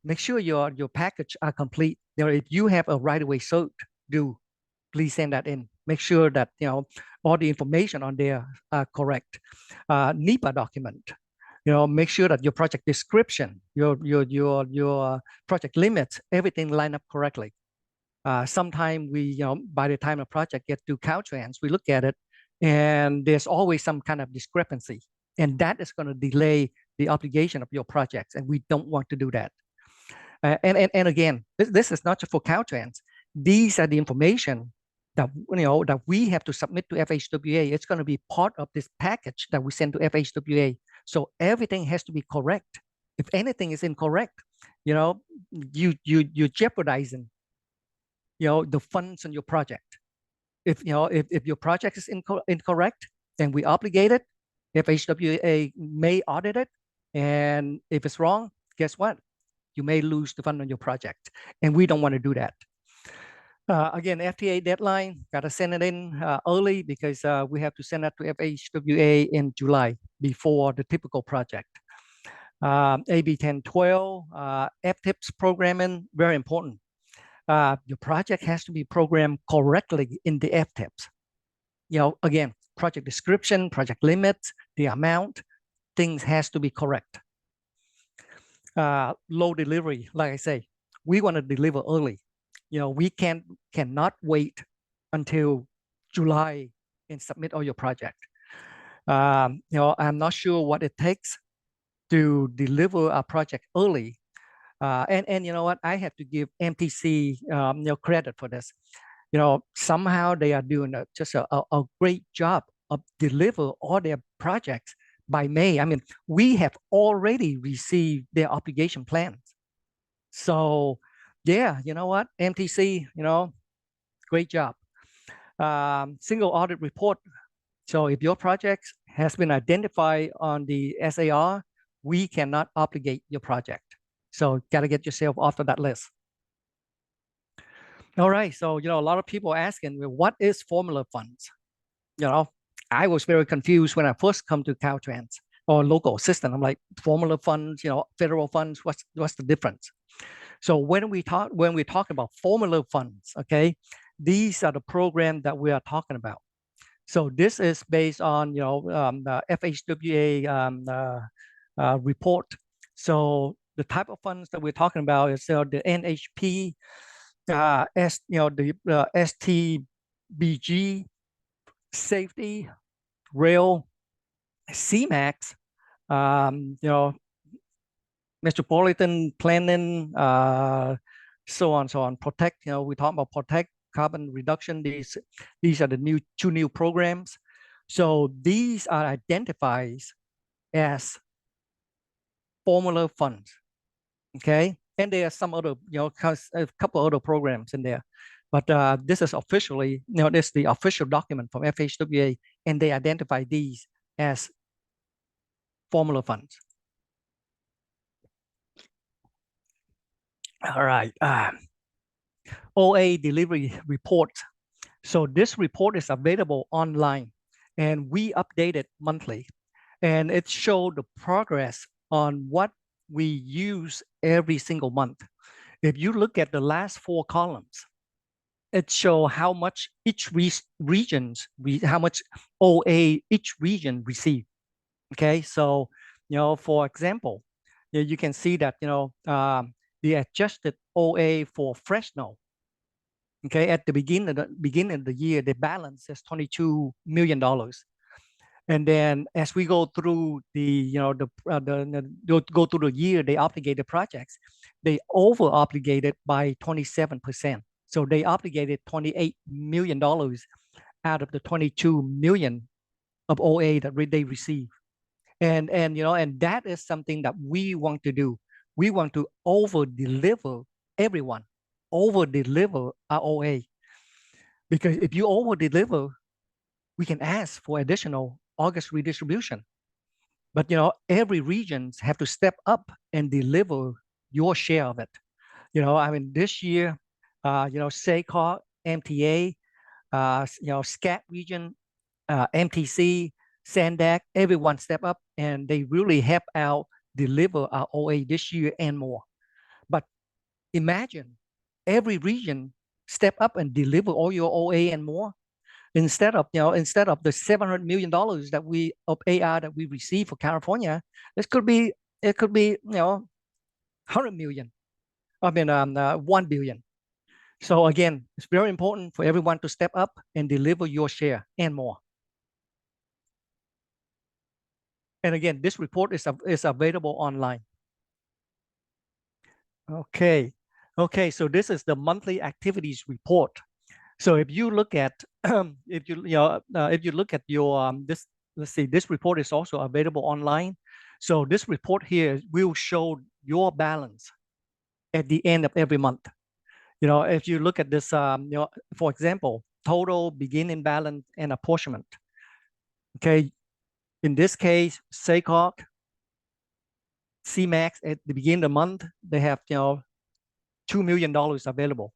make sure your package are complete. If you have a right-of-way cert due, please send that in. Make sure that, you know, all the information on there are correct. NEPA document, you know, make sure that your project description, your project limits, everything line up correctly. Sometimes we, you know, by the time a project gets to Caltrans, we look at it and there's always some kind of discrepancy, and that is going to delay the obligation of your projects, and we don't want to do that. And again, this is not just for Caltrans. These are the information that, you know, that we have to submit to FHWA. It's going to be part of this package that we send to FHWA. So everything has to be correct. If anything is incorrect, you know, you're jeopardizing, you know, the funds on your project. If, you know, if your project is incorrect, then we obligate it. FHWA may audit it, and if it's wrong, guess what? You may lose the fund on your project, and we don't want to do that. Again, FTA deadline, got to send it in early because we have to send that to FHWA in July before the typical project. AB 1012, FTIPS programming, very important. Your project has to be programmed correctly in the FTIPS. You know, again, project description, project limits, the amount, things has to be correct. Low delivery, like I say, we want to deliver early. You know, we cannot wait until July and submit all your project. You know, I'm not sure what it takes to deliver a project early. And you know what, I have to give MTC you know, credit for this. You know, somehow they are doing just a great job of deliver all their projects by May. I mean, we have already received their obligation plans. So yeah, you know what, MTC, you know, great job. Single audit report. So if your project has been identified on the SAR, we cannot obligate your project. So got to get yourself off of that list. All right, so, you know, a lot of people asking, well, what is formula funds? You know, I was very confused when I first come to Caltrans or local assistant. I'm like, formula funds, you know, federal funds, what's the difference? So when we talk about formula funds, okay, these are the programs that we are talking about. So this is based on, you know, the FHWA report. So the type of funds that we're talking about is the NHP, you know, the STBG, safety, rail, CMAX, you know, metropolitan planning, so on. Protect, you know, we talk about protect, carbon reduction. These are the two new programs. So these are identified as formula funds. Okay, and there are some other, you know, a couple other programs in there, but this is officially, you know, this is the official document from FHWA, and they identify these as formula funds. All right, OA delivery report. So this report is available online, and we update it monthly, and it shows the progress on what we use every single month. If you look at the last 4 columns, it shows how much each how much OA each region received. Okay, so, you know, for example, you can see that, you know, the adjusted OA for Fresno, okay, at the beginning of the year, the balance is $22 million. And then as we go through the, you know, go through the year, they obligated projects, they over obligated by 27%. So they obligated $28 million out of the 22 million of OA that they receive. And you know, and that is something that we want to do. We want to over deliver everyone, over deliver our OA. Because if you over deliver, we can ask for additional August redistribution. But, you know, every regions have to step up and deliver your share of it. You know, I mean, this year, you know, SACOG, MTA, you know, SCAT region, MTC, SANDAC, everyone step up and they really help out deliver our OA this year and more. But imagine every region step up and deliver all your OA and more. instead of the $700 million that we of AR that we receive for California, it could be 100 million. I mean 1 billion. So again, it's very important for everyone to step up and deliver your share and more. And again, this report is available online. Okay. Okay, so this is the monthly activities report. So if you look at if you look at your this, let's see, this report is also available online. So this report here will show your balance at the end of every month. If you look at this, for example, total beginning balance and apportionment. Okay, in this case, SACOG, CMAX at the beginning of the month, they have $2 million available,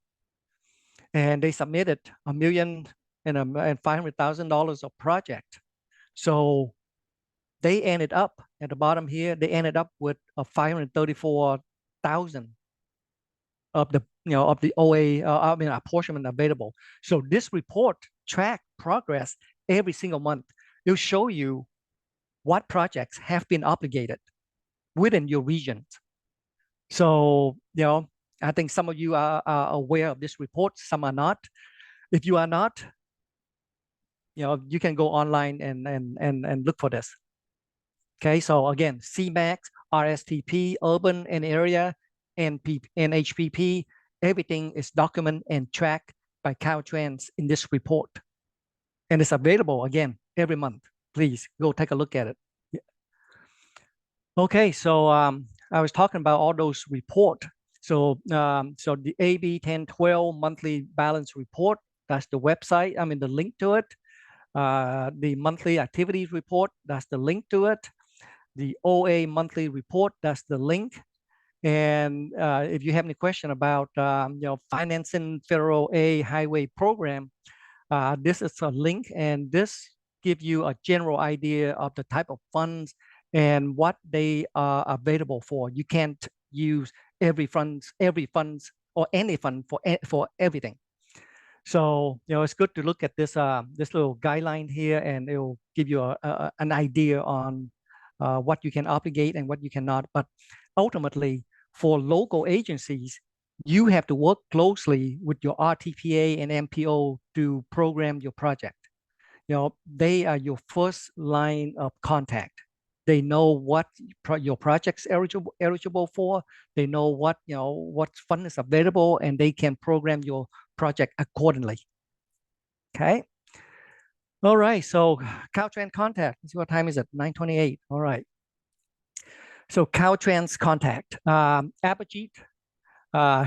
and they submitted $1,500,000 of project. So they ended up at the bottom here. They ended up with 534,000 of the OA, apportionment available. So this report track progress every single month. It'll show you what projects have been obligated within your regions. So I think some of you are aware of this report, some are not. If you are not, you can go online and look for this. Okay, so again, CMAX, RSTP, urban and area, and HPP, everything is documented and tracked by Caltrans in this report. And it's available again every month. Please go take a look at it. Yeah. Okay, so I was talking about all those reports. So the AB 1012 monthly balance report, that's the website, the link to it. The monthly activities report, that's the link to it. The OA monthly report, that's the link. And if you have any question about financing federal A highway program, this is a link, and this gives you a general idea of the type of funds and what they are available for. You can't use every funds or any fund for everything. So it's good to look at this this little guideline here, and it will give you an idea on what you can obligate and what you cannot. But ultimately, for local agencies, you have to work closely with your RTPA and MPO to program your project. They are your first line of contact. They know what your project's eligible for. They know what fund is available, and they can program your project accordingly. Okay. All right. So Caltrans contact. Let's see, what time is it? 9:28. All right. So Caltrans contact. Apportionments.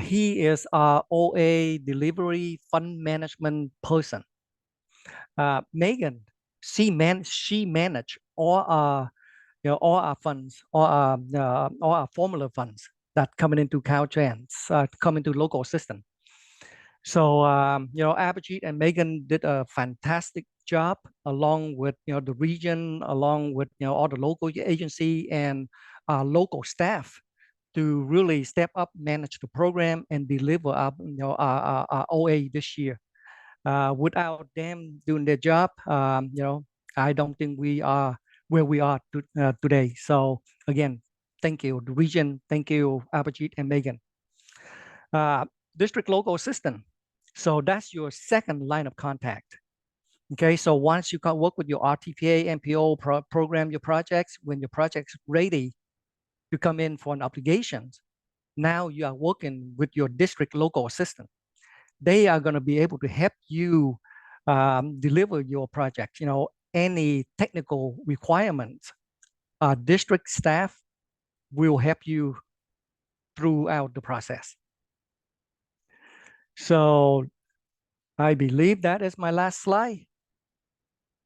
He is our OA delivery fund management person. Megan, she managed all our funds, all our formula funds that coming into Caltrans, coming to local system. So Apportionments and Megan did a fantastic job, along with the region, along with all the local agency and local staff, to really step up, manage the program, and deliver our OA this year. Without them doing their job, I don't think we are where we are today. So again, thank you, the region. Thank you, Apportionments and Megan. District local assistant. So that's your second line of contact. Okay, so once you can work with your RTPA, MPO, program your projects, when your project's ready to come in for an obligation, now you are working with your district local assistant. They are going to be able to help you deliver your project. Any technical requirements, district staff will help you throughout the process. So I believe that is my last slide.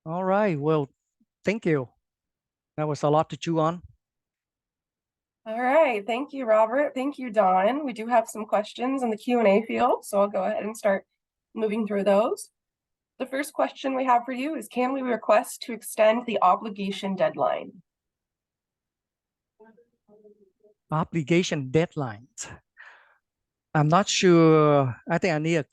All right, well, thank you. That was a lot to chew on. All right, thank you, Robert. Thank you, Don. We do have some questions in the Q&A field, so I'll go ahead and start moving through those. The first question we have for you is, can we request to extend the obligation deadline? Obligation deadlines. I'm not sure. I think I need a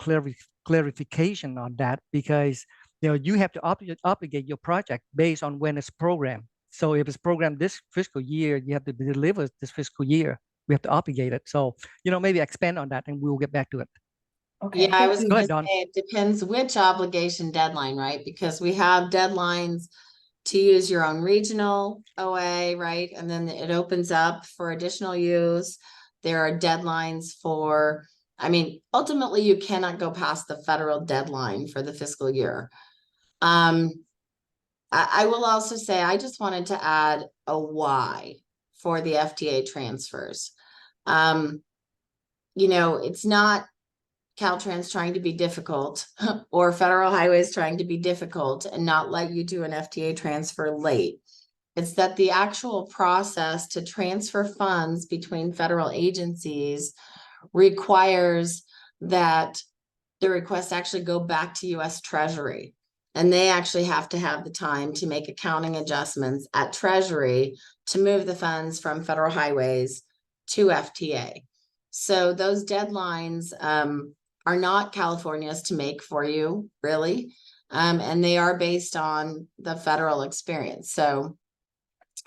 clarification on that, because you have to obligate your project based on when it's programmed. So if it's programmed this fiscal year, you have to deliver this fiscal year. We have to obligate it. So, maybe expand on that and we'll get back to it. Okay. Yeah, I was Go gonna ahead, Don. say, it depends which obligation deadline, right? Because we have deadlines to use your own regional OA, right? And then it opens up for additional use. There are deadlines for, I mean, ultimately you cannot go past the federal deadline for the fiscal year. I will also say, I just wanted to add a why for the FTA transfers. It's not Caltrans trying to be difficult or federal highways trying to be difficult and not let you do an FTA transfer late. It's that the actual process to transfer funds between federal agencies requires that the requests actually go back to US Treasury. And they actually have to have the time to make accounting adjustments at Treasury to move the funds from federal highways to FTA. So those deadlines are not California's to make for you, really. And they are based on the federal experience. So,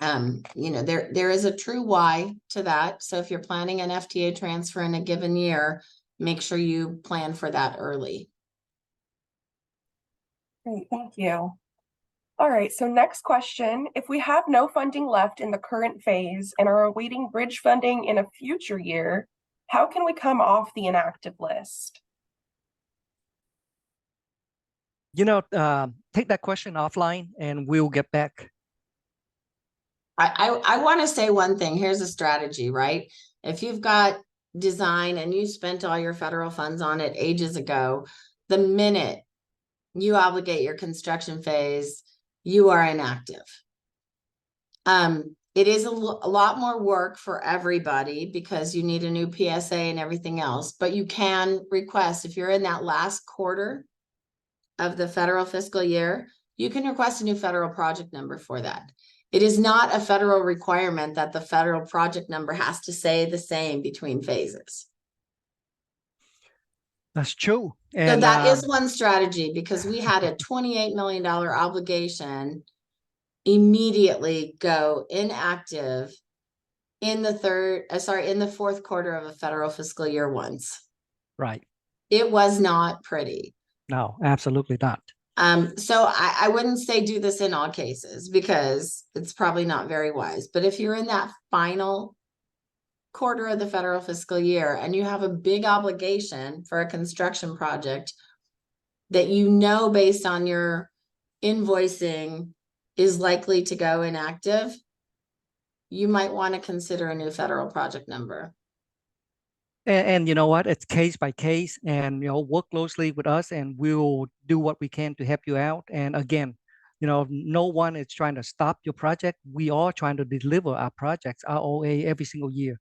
there is a true why to that. So if you're planning an FTA transfer in a given year, make sure you plan for that early. Great, thank you. All right, so next question. If we have no funding left in the current phase and are awaiting bridge funding in a future year, how can we come off the inactive list? Take that question offline and we'll get back. I want to say one thing. Here's a strategy, right? If you've got design and you spent all your federal funds on it ages ago, the minute you obligate your construction phase, you are inactive. It is a lot more work for everybody because you need a new PSA and everything else, but you can request, if you're in that last quarter of the federal fiscal year, you can request a new federal project number for that. It is not a federal requirement that the federal project number has to say the same between phases. That's true. So And that is one strategy, because we had a $28 million obligation immediately go inactive in the fourth quarter of a federal fiscal year once. right. It was not pretty. No, absolutely not. So I wouldn't say do this in all cases because it's probably not very wise. But if you're in that final quarter of the federal fiscal year and you have a big obligation for a construction project that based on your invoicing is likely to go inactive, you might want to consider a new federal project number. And you know what? It's case by case, and work closely with us, and we'll do what we can to help you out. And again, no one is trying to stop your project. We are trying to deliver our projects, our OA, every single year.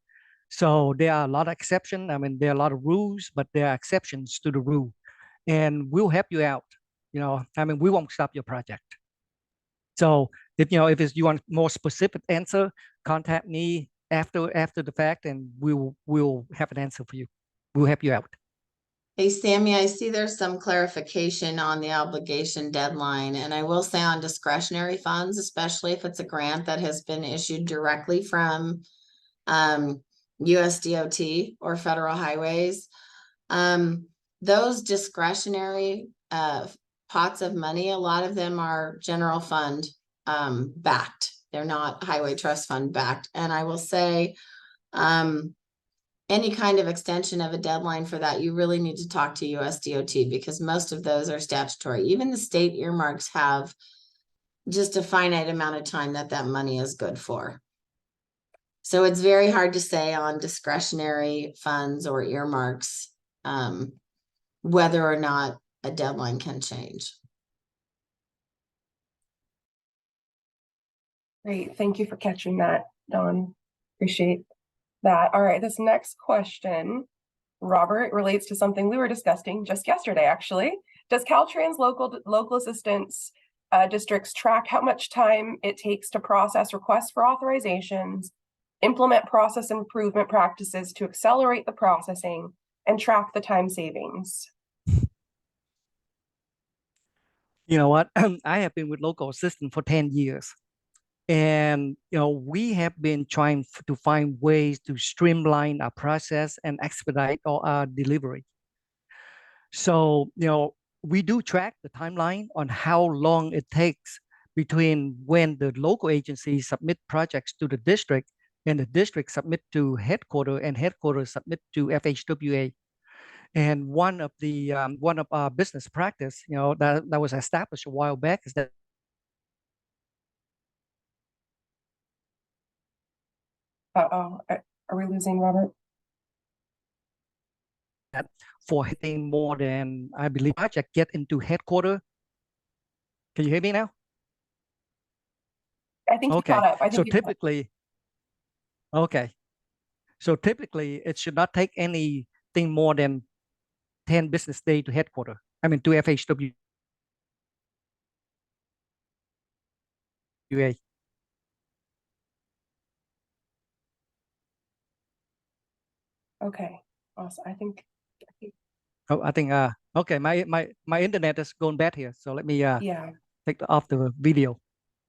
So there are a lot of exceptions. I mean, there are a lot of rules, but there are exceptions to the rule, and we'll help you out. We won't stop your project. So if you want more specific answer, contact me after the fact, and we'll have an answer for you. We'll help you out. Hey, Sammy, I see there's some clarification on the obligation deadline, and I will say on discretionary funds, especially if it's a grant that has been issued directly from USDOT or federal highways, those discretionary pots of money, a lot of them are general fund backed. They're not highway trust fund backed. And I will say, any kind of extension of a deadline for that, you really need to talk to USDOT because most of those are statutory. Even the state earmarks have just a finite amount of time that money is good for. So it's very hard to say on discretionary funds or earmarks whether or not a deadline can change. Great, thank you for catching that, Dawn. Appreciate that. All right, this next question, Robert, relates to something we were discussing just yesterday, actually. Does Caltrans local assistance districts track how much time it takes to process requests for authorizations, implement process improvement practices to accelerate the processing, and track the time savings? You know what? I have been with local assistance for 10 years. And we have been trying to find ways to streamline our process and expedite our delivery. So, we do track the timeline on how long it takes between when the local agencies submit projects to the district and the district submit to headquarters and headquarters submit to FHWA. And one of our business practice, that was established a while back is that Uh-oh, are we losing Robert? for hitting more than, I believe, project get into headquarters. Can you hear me now? I think you Okay. caught up. I So think you caught up. typically, okay. So typically, it should not take anything more than 10 business days to headquarters. I mean, to FHWA. Okay, awesome. I think, Oh, I think, okay, my internet is going bad here. So let me yeah, take off the video.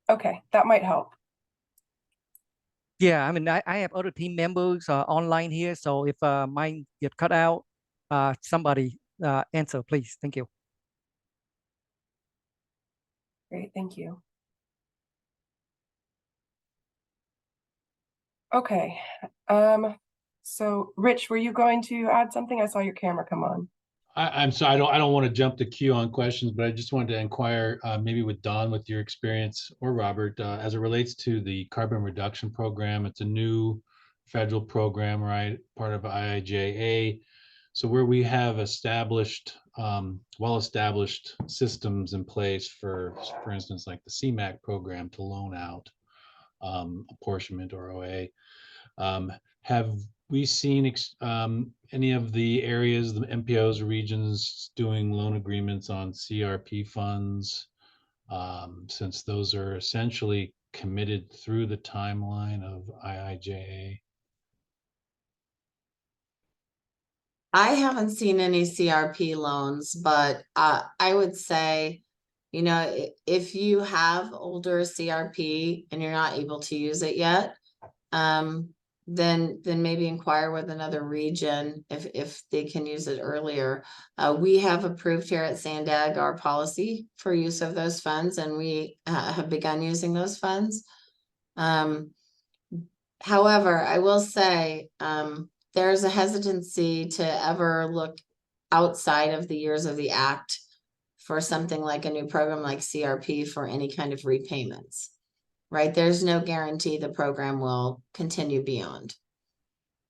okay, that might help. Yeah, I mean, I have other team members online here. So if mine get cut out, somebody answer, please. Thank you. Great, thank you. Okay, so Rich, were you going to add something? I saw your camera come on. I'm sorry, I don't want to jump the queue on questions, but I just wanted to inquire, maybe with Don, with your experience, or Robert, as it relates to the carbon reduction program. It's a new federal program, right? Part of IIJA. So where we have established, well-established systems in place for instance, like the CMAQ program to loan out apportionment or OA. Have we seen any of the areas, the MPOs or regions doing loan agreements on CRP funds, since those are essentially committed through the timeline of IIJA? I haven't seen any CRP loans, but I would say, if you have older CRP and you're not able to use it yet, then maybe inquire with another region if they can use it earlier. We have approved here at Sandag our policy for use of those funds, and we have begun using those funds. However, I will say, there's a hesitancy to ever look outside of the years of the act for something like a new program like CRP for any kind of repayments, right? There's no guarantee the program will continue beyond.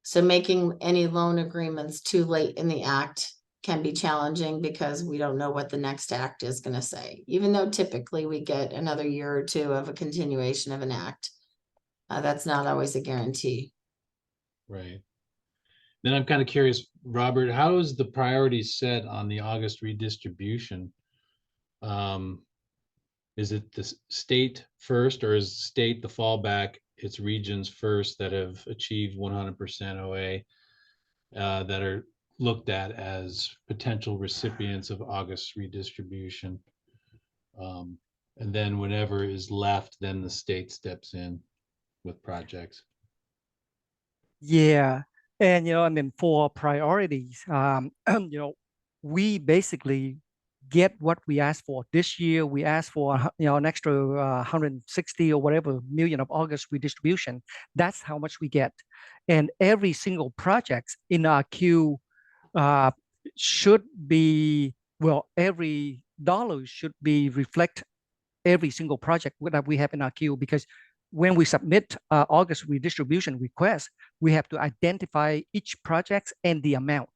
So making any loan agreements too late in the act can be challenging because we don't know what the next act is going to say, even though typically we get another year or two of a continuation of an act. That's not always a guarantee. Right. Then I'm kind of curious, Robert, how is the priority set on the August redistribution? Is it the state first, or is state the fallback? It's regions first that have achieved 100% OA that are looked at as potential recipients of August redistribution. And then whatever is left, then the state steps in with projects. Yeah. And, I mean, for priorities, we basically get what we asked for. This year, we asked for, an extra 160 or whatever million of August redistribution. That's how much we get. And every single project in our queue should be, well, every dollar should be reflect every single project that we have in our queue, because when we submit August redistribution request, we have to identify each project and the amount.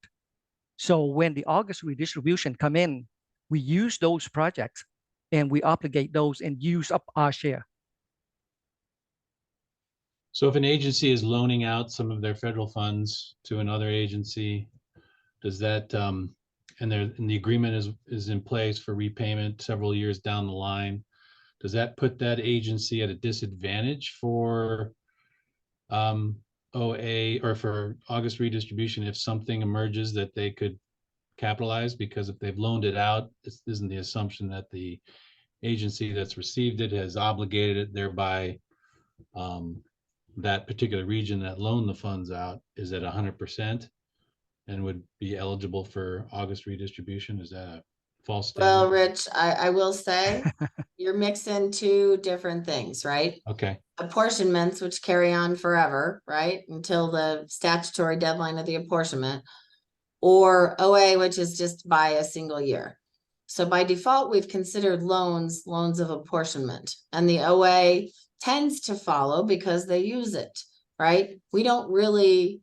So when the August redistribution come in, we use those projects and we obligate those and use up our share. So if an agency is loaning out some of their federal funds to another agency, does that, and the agreement is in place for repayment several years down the line, does that put that agency at a disadvantage for OA or for August redistribution if something emerges that they could capitalized, because if they've loaned it out, this isn't the assumption that the agency that's received it has obligated it, thereby that particular region that loaned the funds out is at 100% and would be eligible for August redistribution. Is that a false Well, statement? Rich, I will say, you're mixing two different things, right? Okay, Apportionments, which carry on forever, right? Until the statutory deadline of the apportionment. Or OA, which is just by a single year. So by default, we've considered loans of apportionment, and the OA tends to follow because they use it, right? We don't really,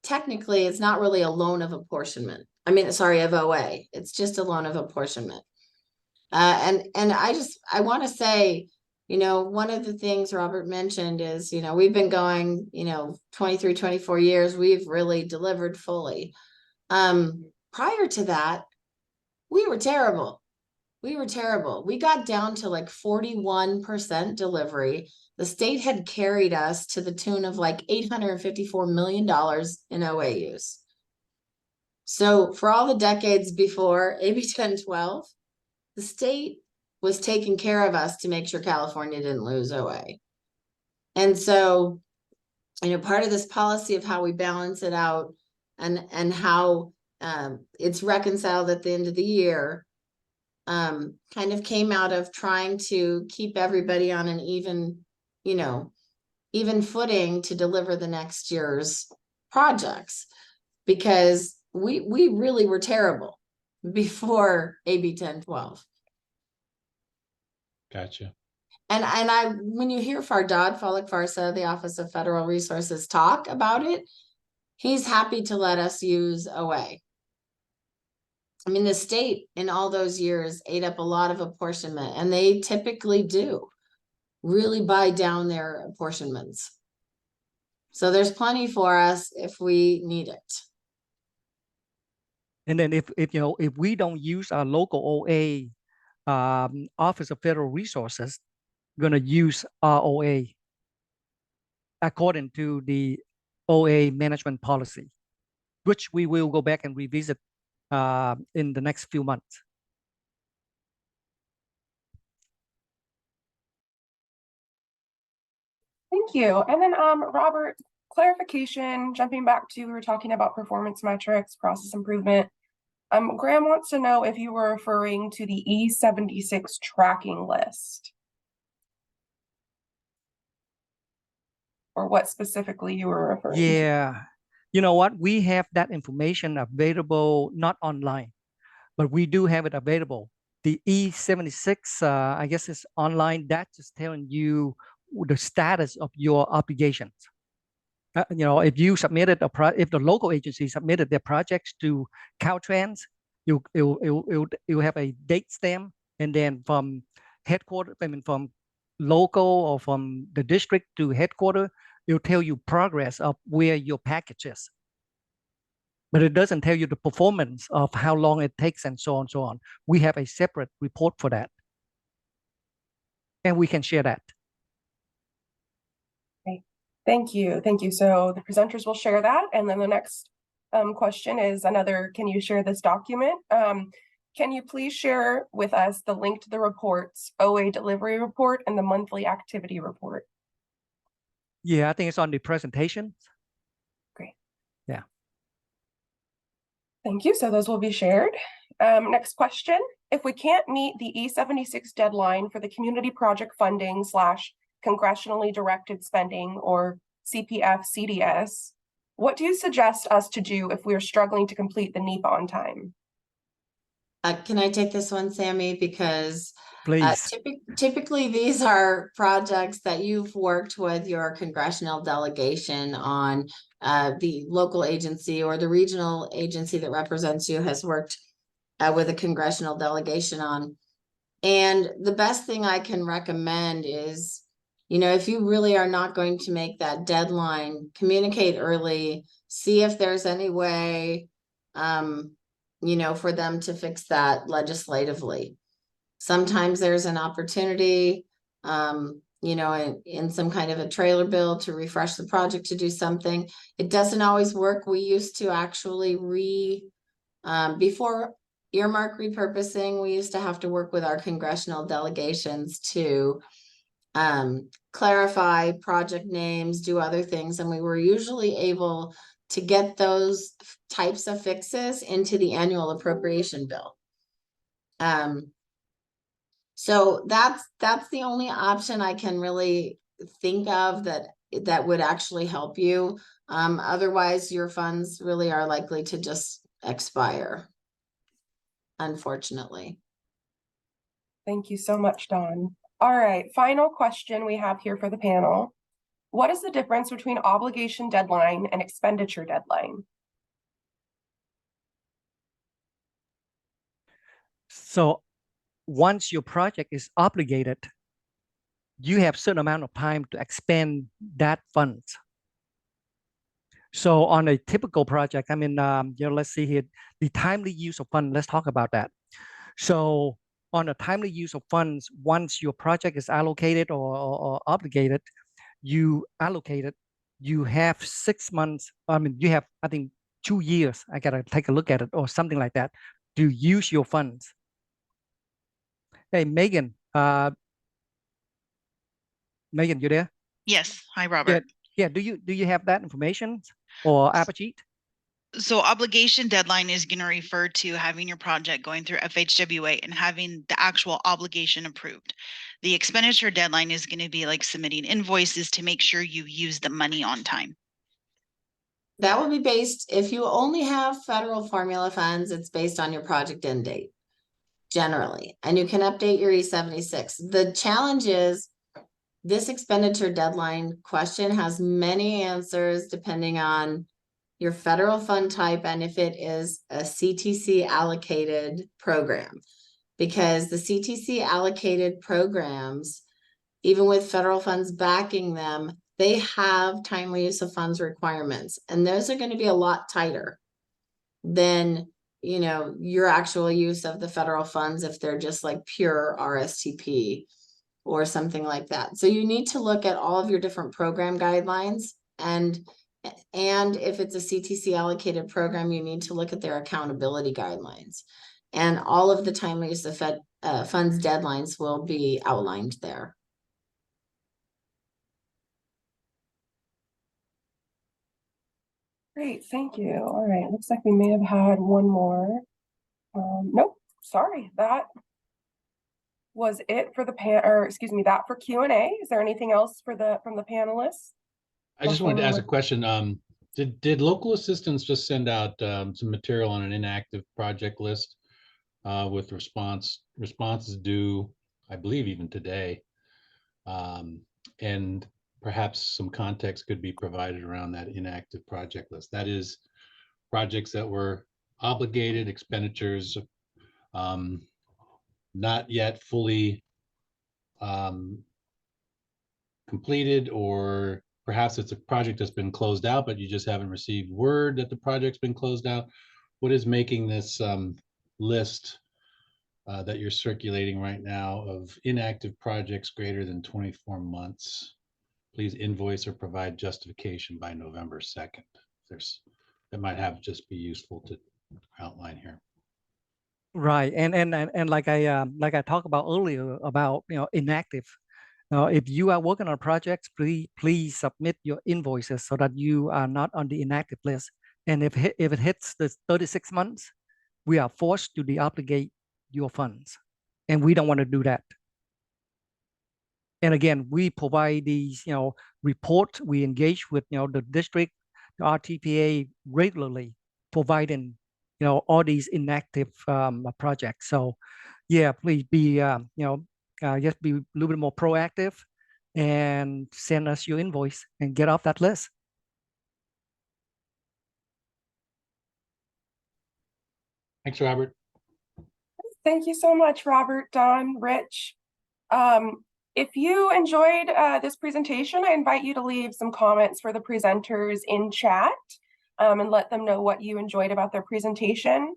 technically, it's not really a loan of apportionment. I mean, sorry, of OA. It's just a loan of apportionment. And I want to say, one of the things Robert mentioned is, we've been going, 23, 24 years, we've really delivered fully. Prior to that, we were terrible. We got down to like 41% delivery. The state had carried us to the tune of like $854 million in OA use. So for all the decades before AB 1012, the state was taking care of us to make sure California didn't lose OA. And so, part of this policy of how we balance it out and how it's reconciled at the end of the year kind of came out of trying to keep everybody on an even footing to deliver the next year's projects, because we really were terrible before AB 1012. gotcha. And when you hear Fardad Falik Farsa, the Office of Federal Resources, talk about it, he's happy to let us use OA. I mean, the state in all those years ate up a lot of apportionment, and they typically do really buy down their apportionments. So there's plenty for us if we need it. And then if we don't use our local OA, Office of Federal Resources, going to use ROA according to the OA management policy, which we will go back and revisit in the next few months. Thank you. And then Robert, clarification, jumping back to, we were talking about performance metrics, process improvement. Graham wants to know if you were referring to the E76 tracking list, or what specifically you were referring to. Yeah, you know what? We have that information available, not online, but we do have it available. The E76, I guess, is online. That's just telling you the status of your obligations. If you submitted if the local agency submitted their projects to Caltrans, you have a date stamp, and then from headquarters, I mean from local or from the district to headquarters, it'll tell you progress of where your package is. But it doesn't tell you the performance of how long it takes and so on and so on. We have a separate report for that, and we can share that. Thank you. Thank you. So the presenters will share that. And then the next question is another, can you share this document? Can you please share with us the link to the reports, OA delivery report and the monthly activity report? Yeah, I think it's on the presentation. Great. Yeah. Thank you. So those will be shared. Next question. If we can't meet the E76 deadline for the community project funding / congressionally directed spending, or CPF CDS, what do you suggest us to do if we're struggling to complete the NEPA on time? Can I take this one, Sammy? Because Please. Typically these are projects that you've worked with your congressional delegation on. The local agency or the regional agency that represents you has worked with a congressional delegation on. And the best thing I can recommend is, if you really are not going to make that deadline, communicate early, see if there's any way, for them to fix that legislatively. Sometimes there's an opportunity, in some kind of a trailer bill to refresh the project to do something. It doesn't always work. We used to actually Before earmark repurposing, we used to have to work with our congressional delegations to clarify project names, do other things, and we were usually able to get those types of fixes into the annual appropriation bill. So that's the only option I can really think of that would actually help you. Otherwise, your funds really are likely to just expire, unfortunately. Thank you so much, Dawn. All right, final question we have here for the panel. What is the difference between obligation deadline and expenditure deadline? So once your project is obligated, you have certain amount of time to expend that funds. So on a typical project, I mean, let's see here, the timely use of funds, let's talk about that. So on a timely use of funds, once your project is allocated or obligated, you allocate it, you have 6 months, I mean, you have, I think, 2 years, I gotta take a look at it or something like that, to use your funds. Hey, Megan, Megan, you there? Yes. Hi, Robert. Yeah, do you have that information or Apportionment? So obligation deadline is going to refer to having your project going through FHWA and having the actual obligation approved. The expenditure deadline is going to be like submitting invoices to make sure you use the money on time. That will be based, if you only have federal formula funds, it's based on your project end date, generally, and you can update your E76. The challenge is this expenditure deadline question has many answers depending on your federal fund type and if it is a CTC allocated program. Because the CTC allocated programs, even with federal funds backing them, they have timely use of funds requirements, and those are going to be a lot tighter than, you know, your actual use of the federal funds if they're just like pure RSTP or something like that. So you need to look at all of your different program guidelines, and if it's a CTC allocated program, you need to look at their accountability guidelines, and all of the timely use of funds deadlines will be outlined there. Great, thank you. All right, looks like we may have had one more. Nope, sorry, that was it for the that for Q&A. Is there anything else from the panelists? I just wanted to ask a question. Did local assistance just send out some material on an inactive project list with responses due, I believe, even today? And perhaps some context could be provided around that inactive project list. That is, projects that were obligated, expenditures not yet fully completed, or perhaps it's a project that's been closed out, but you just haven't received word that the project's been closed out. What is making this list that you're circulating right now of inactive projects greater than 24 months? Please invoice or provide justification by November 2nd. That might have just be useful to outline here. Right, and like I talked about earlier about, you know, inactive. Now, if you are working on projects, please submit your invoices so that you are not on the inactive list. And if it hits the 36 months, we are forced to deobligate your funds, and we don't want to do that. And again, we provide these, you know, report. We engage with, you know, the district, the RTPA regularly, providing, you know, all these inactive projects. So, yeah, please be, just be a little bit more proactive and send us your invoice and get off that list. Thanks, Robert. Thank you so much, Robert, Don, Rich. If you enjoyed this presentation, I invite you to leave some comments for the presenters in chat and let them know what you enjoyed about their presentation.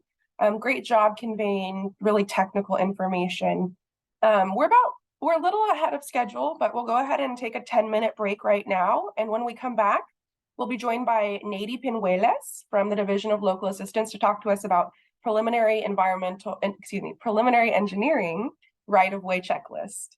Great job conveying really technical information. We're a little ahead of schedule, but we'll go ahead and take a 10-minute break right now. And when we come back, we'll be joined by Nady Pinueles from the Division of Local Assistance to talk to us about preliminary preliminary engineering right-of-way checklist.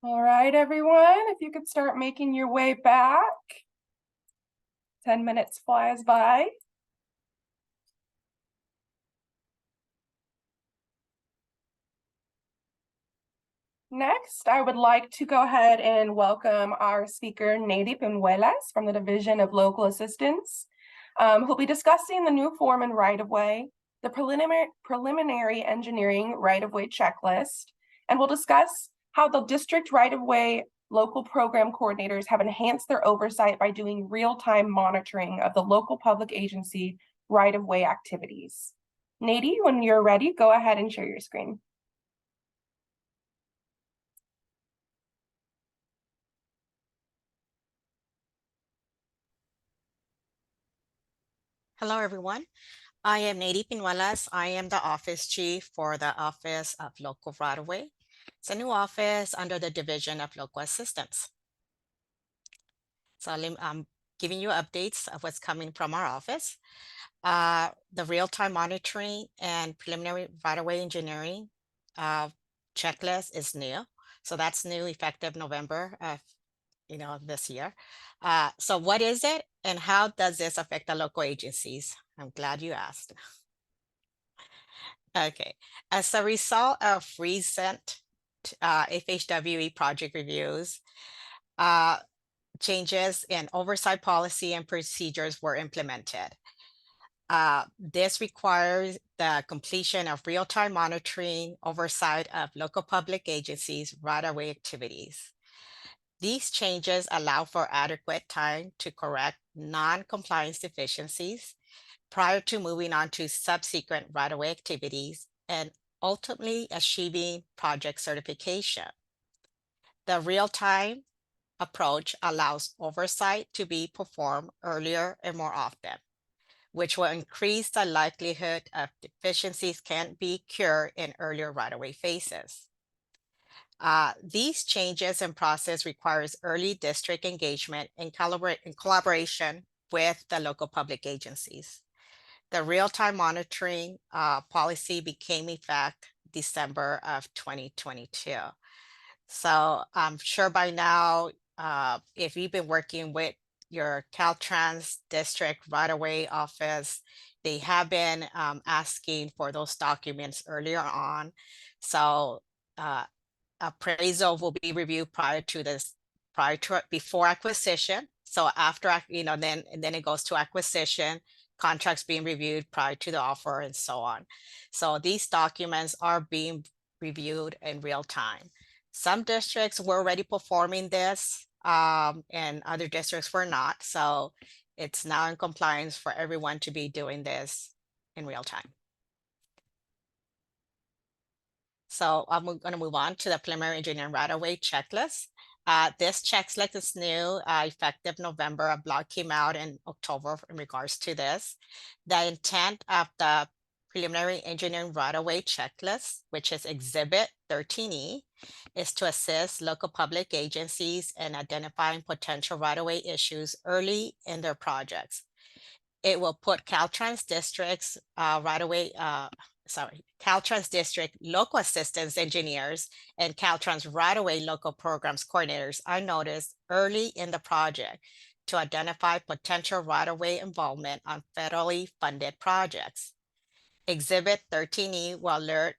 All right, everyone, if you could start making your way back. 10 minutes flies by. Next, I would like to go ahead and welcome our speaker, Nady Pinuelas from the Division of Local Assistance, who'll be discussing the new form and right-of-way, the preliminary engineering right-of-way checklist, and we'll discuss how the district right-of-way local program coordinators have enhanced their oversight by doing real-time monitoring of the local public agency right-of-way activities. Nady, when you're ready, go ahead and share your screen. Hello, everyone. I am Nady Pinuelas. I am the office chief for the Office of Local Right-of-Way. It's a new office under the Division of Local Assistance. So I'm giving you updates of what's coming from our office. The real-time monitoring and preliminary right-of-way engineering checklist is new. So that's new effective November of this year. So what is it and how does this affect the local agencies? I'm glad you asked. Okay, as a result of recent FHWE project reviews, changes in oversight policy and procedures were implemented. This requires the completion of real-time monitoring oversight of local public agencies' right-of-way activities. These changes allow for adequate time to correct non-compliance deficiencies prior to moving on to subsequent right-of-way activities and ultimately achieving project certification. The real-time approach allows oversight to be performed earlier and more often, which will increase the likelihood of deficiencies can be cured in earlier right-of-way phases. These changes in process requires early district engagement and collaboration with the local public agencies. The real-time monitoring policy became effect December of 2022. So I'm sure by now, if you've been working with your Caltrans district right-of-way office, they have been asking for those documents earlier on. So appraisal will be reviewed before acquisition. So after, then it goes to acquisition, contracts being reviewed prior to the offer and so on. So these documents are being reviewed in real time. Some districts were already performing this and other districts were not. So it's now in compliance for everyone to be doing this in real time. So I'm going to move on to the preliminary engineering right-of-way checklist. This checklist is new, effective November. A blog came out in October in regards to this. The intent of the preliminary engineering right-of-way checklist, which is Exhibit 13E, is to assist local public agencies in identifying potential right-of-way issues early in their projects. It will put Caltrans districts Caltrans district local assistance engineers and Caltrans right-of-way local programs coordinators are noticed early in the project to identify potential right-of-way involvement on federally funded projects. Exhibit 13E will alert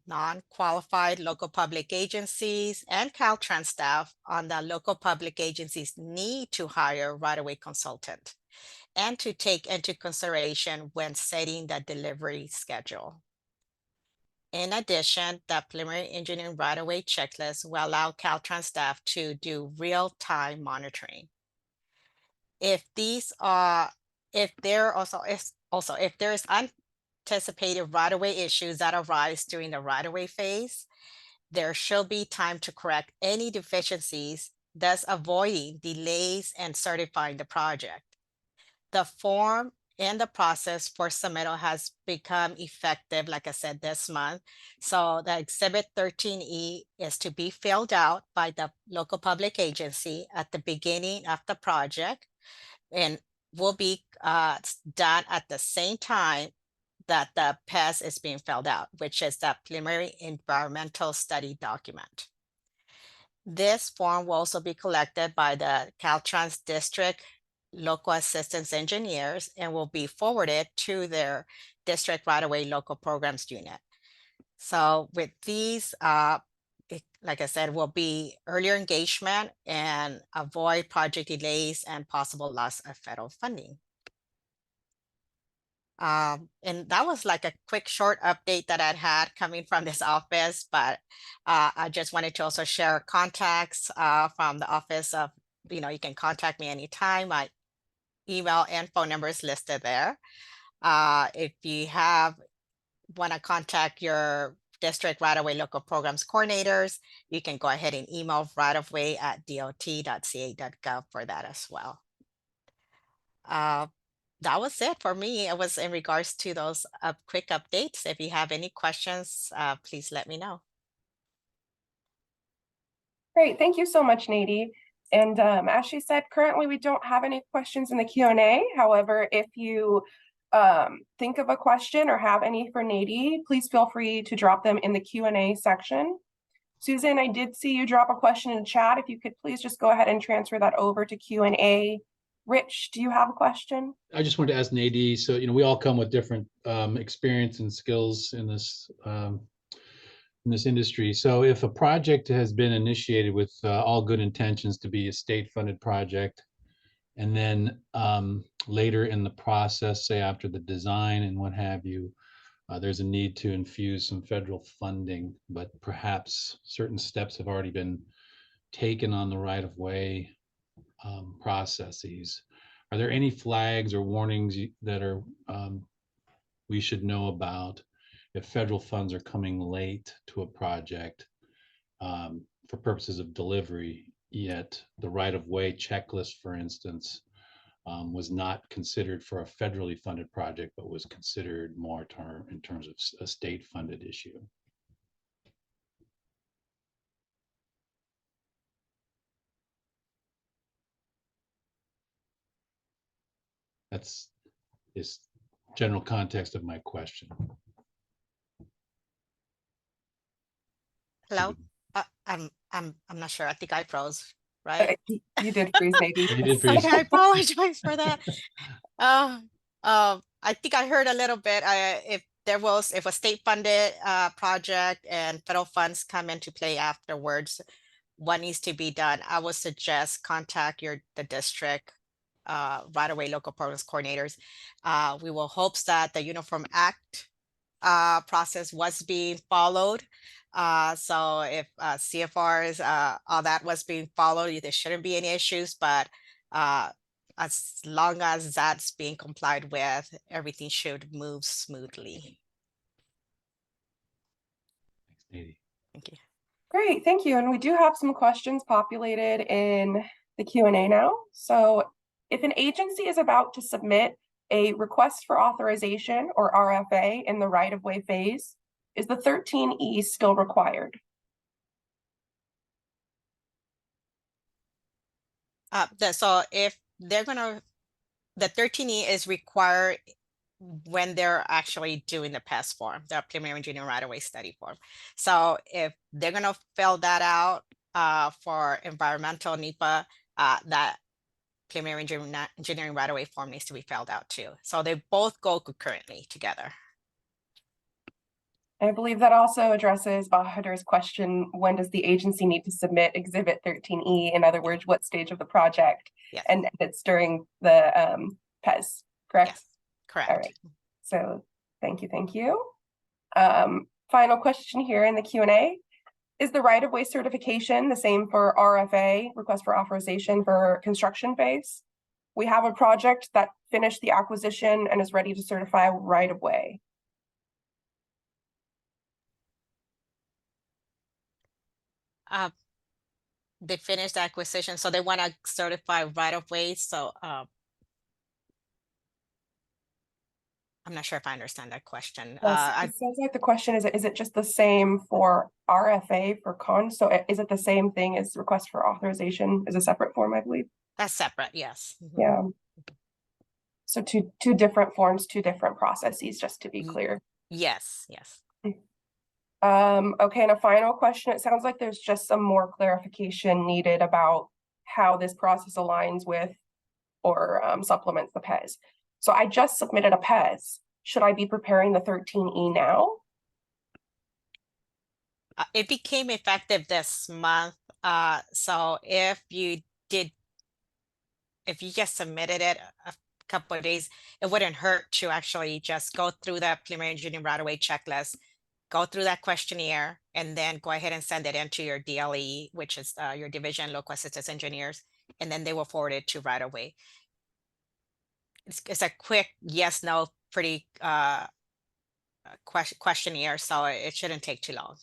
non-qualified local public agencies and Caltrans staff on the local public agencies' need to hire right-of-way consultant and to take into consideration when setting the delivery schedule. In addition, the preliminary engineering right-of-way checklist will allow Caltrans staff to do real-time monitoring. If there is unanticipated right-of-way issues that arise during the right-of-way phase, there should be time to correct any deficiencies, thus avoiding delays and certifying the project. The form and the process for submittal has become effective, like I said, this month. So the Exhibit 13E is to be filled out by the local public agency at the beginning of the project and will be done at the same time that the PES is being filled out, which is the preliminary environmental study document. This form will also be collected by the Caltrans district local assistance engineers and will be forwarded to their district right-of-way local programs unit. So with these, like I said, will be earlier engagement and avoid project delays and possible loss of federal funding. And that was like a quick short update that I'd had coming from this office, but I just wanted to also share contacts from the office of, you know, you can contact me anytime. My email and phone number is listed there. If you want to contact your district right-of-way local programs coordinators, you can go ahead and email rightofway@dot.ca.gov for that as well. That was it for me. It was in regards to those quick updates. If you have any questions, please let me know. Great, thank you so much, Nadie. And as she said, currently we don't have any questions in the Q&A. However, if you think of a question or have any for Nadie, please feel free to drop them in the Q&A section. Susan, I did see you drop a question in chat. If you could please just go ahead and transfer that over to Q&A. Rich, do you have a question? I just wanted to ask Nadie, so, you know, we all come with different experience and skills in this industry. So if a project has been initiated with all good intentions to be a state-funded project, and then later in the process, say after the design and what have you, there's a need to infuse some federal funding, but perhaps certain steps have already been taken on the right-of-way processes. Are there any flags or warnings that are we should know about if federal funds are coming late to a project for purposes of delivery, yet the right-of-way checklist, for instance, was not considered for a federally funded project, but was considered more in terms of a state-funded issue? That's is general context of my question. Hello? I'm not sure. I think I froze, right? You did freeze, Nadie. You did freeze. Okay, I apologize for that. I think I heard a little bit. If a state funded project and federal funds come into play afterwards, what needs to be done? I would suggest contact the district right-of-way local programs coordinators. We will hope that the Uniform Act process was being followed. So if CFRs, all that was being followed, there shouldn't be any issues, but as long as that's being complied with, everything should move smoothly. Thanks, Nadie. Thank you. Great, thank you. And we do have some questions populated in the Q&A now. So if an agency is about to submit a request for authorization or RFA in the right-of-way phase, is the 13E still required? So if they're gonna, the 13E is required when they're actually doing the PES form, the preliminary engineering right-of-way study form. So if they're gonna fill that out for environmental NEPA, that preliminary engineering right-of-way form needs to be filled out too. So they both go concurrently together. I believe that also addresses Bahadur's question, when does the agency need to submit Exhibit 13E? In other words, what stage of the project? Yes. And it's during the PES, correct? Yes, correct. All right, so thank you. Final question here in the Q&A. Is the right-of-way certification the same for RFA, request for authorization for construction phase? We have a project that finished the acquisition and is ready to certify right-of-way. They finished the acquisition, so they want to certify right-of-way. So I'm not sure if I understand that question. It sounds like the question is it just the same for RFA for con? So is it the same thing as request for authorization is a separate form, I believe? That's separate, yes. Yeah. So two different forms, two different processes, just to be clear. Yes. Okay, and a final question. It sounds like there's just some more clarification needed about how this process aligns with or supplements the PES. So I just submitted a PES. Should I be preparing the 13E now? It became effective this month. So if you just submitted it a couple of days, it wouldn't hurt to actually just go through the preliminary engineering right-of-way checklist, go through that questionnaire, and then go ahead and send it into your DLE, which is your Division Local Assistance Engineers, and then they will forward it to right-of-way. It's a quick yes, no, pretty questionnaire, so it shouldn't take too long.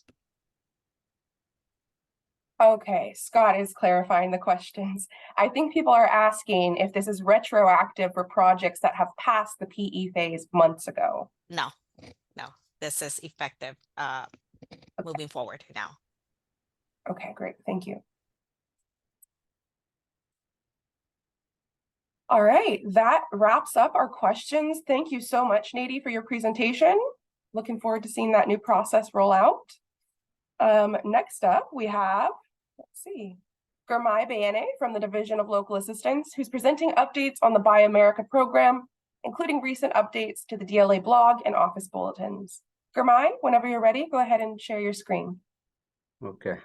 Okay, Scott is clarifying the questions. I think people are asking if this is retroactive for projects that have passed the PE phase months ago. No, this is effective moving forward now. Okay, great. Thank you. All right, that wraps up our questions. Thank you so much, Nady, for your presentation. Looking forward to seeing that new process roll out. Next up, we have, let's see, Gurmai Bayane from the Division of Local Assistance, who's presenting updates on the Buy America program, including recent updates to the DLA blog and office bulletins. Gurmai, whenever you're ready, go ahead and share your screen. Okay.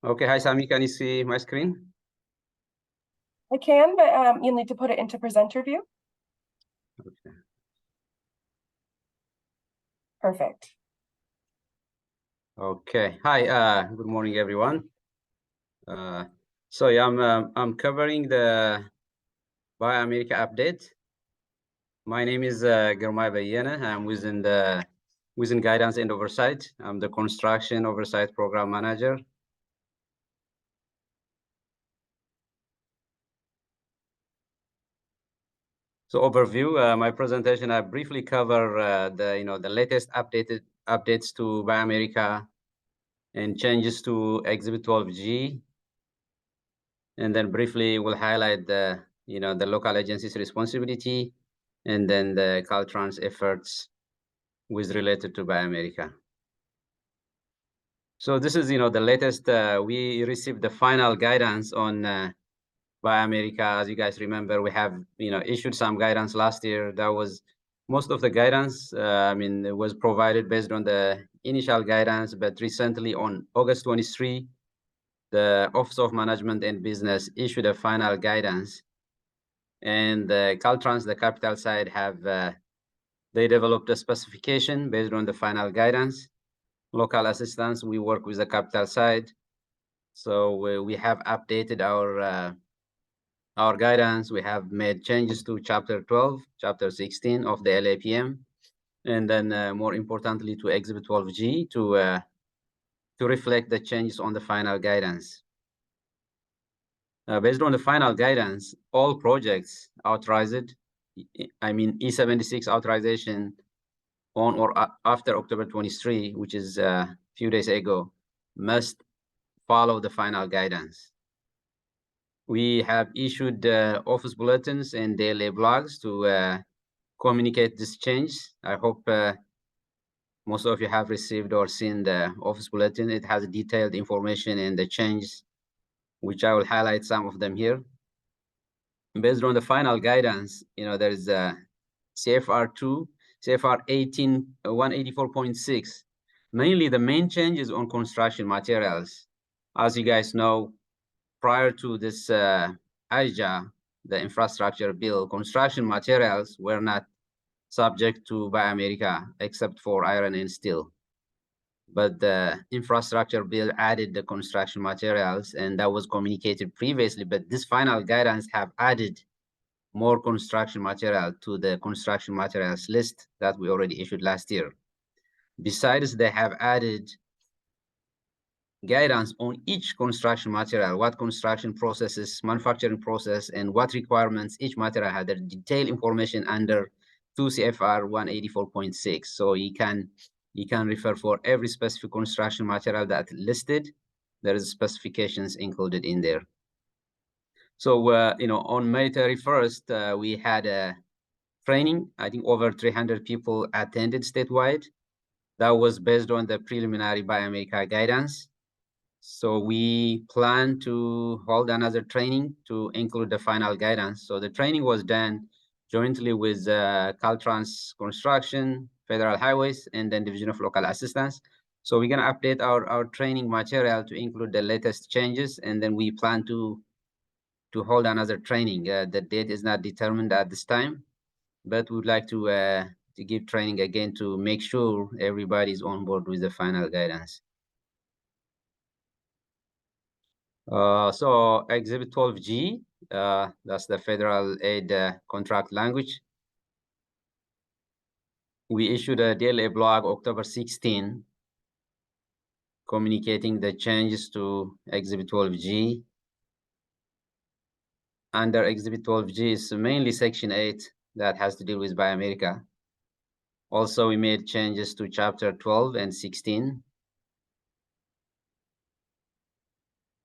Okay, hi Sami, can you see my screen? I can, but you'll need to put it into presenter view. Okay. Perfect. Okay, hi, good morning everyone. So yeah, I'm covering the Buy America update. My name is Gurmai Bayane. I'm within Guidance and Oversight. I'm the Construction Oversight Program Manager. So overview, my presentation, I briefly cover the latest updates to Buy America and changes to Exhibit 12G. And then briefly we'll highlight the local agency's responsibility and then the Caltrans efforts with related to Buy America. So this is the latest, we received the final guidance on Buy America. As you guys remember, we have issued some guidance last year. That was most of the guidance. It was provided based on the initial guidance, but recently on August 23, the Office of Management and Business issued a final guidance, and the Caltrans, the capital side, have they developed a specification based on the final guidance. Local assistance, we work with the capital side, so we have updated our guidance. We have made changes to Chapter 12, Chapter 16 of the LAPM, and then more importantly to Exhibit 12G to reflect the changes on the final guidance. Based on the final guidance, all projects authorized, E76 authorization on or after October 23, which is a few days ago, must follow the final guidance. We have issued office bulletins and daily blogs to communicate this change. I hope most of you have received or seen the office bulletin. It has detailed information in the changes, which I will highlight some of them here. Based on the final guidance, there is a CFR 2, CFR 184.6. Mainly the main changes on construction materials. As you guys know, prior to this IJA, the infrastructure bill, construction materials were not subject to Buy America except for iron and steel. But the infrastructure bill added the construction materials, and that was communicated previously, but this final guidance have added more construction material to the construction materials list that we already issued last year. Besides, they have added guidance on each construction material, what construction processes, manufacturing process, and what requirements each material had, the detailed information under 2 CFR 184.6. So you can refer for every specific construction material that listed. There is specifications included in there. So on May 31st, we had a training. I think over 300 people attended statewide. That was based on the preliminary Buy America guidance. So we plan to hold another training to include the final guidance. So the training was done jointly with Caltrans Construction, Federal Highways, and then Division of Local Assistance. So we're gonna update our training material to include the latest changes, and then we plan to hold another training. The date is not determined at this time, but we'd like to give training again to make sure everybody's on board with the final guidance. So Exhibit 12G, that's the federal aid contract language. We issued a DLA blog October 16, communicating the changes to Exhibit 12G. Under Exhibit 12G is mainly Section 8 that has to deal with Buy America. Also, we made changes to Chapter 12 and 16.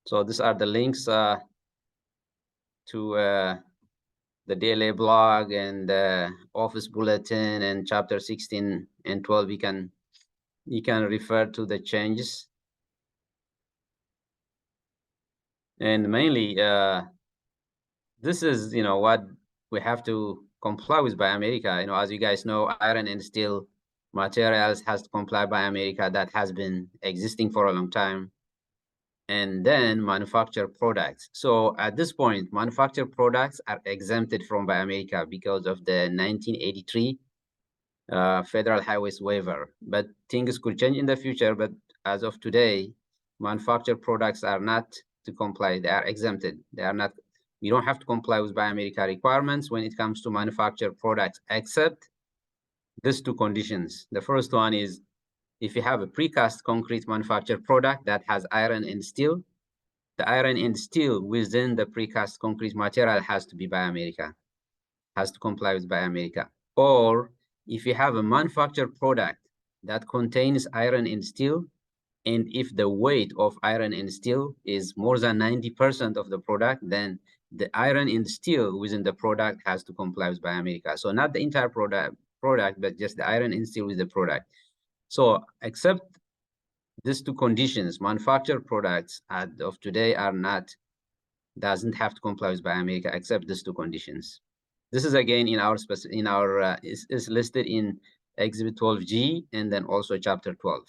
So these are the links to the DLA blog and the office bulletin and Chapter 16 and 12. You can refer to the changes. And mainly, this is what we have to comply with Buy America. As you guys know, iron and steel materials has to comply Buy America. That has been existing for a long time. And then manufactured products. So at this point, manufactured products are exempted from Buy America because of the 1983 Federal Highways waiver. But things could change in the future. But as of today, manufactured products are not to comply. They are exempted. They are not. You don't have to comply with Buy America requirements when it comes to manufactured products, except these two conditions. The first one is if you have a precast concrete manufactured product that has iron and steel, the iron and steel within the precast concrete material has to be Buy America, has to comply with Buy America. Or if you have a manufactured product that contains iron and steel, and if the weight of iron and steel is more than 90% of the product, then the iron and steel within the product has to comply with Buy America. So not the entire product, but just the iron and steel with the product. So except these two conditions, manufactured products of today doesn't have to comply with Buy America except these two conditions. This is again is listed in Exhibit 12G and then also Chapter 12.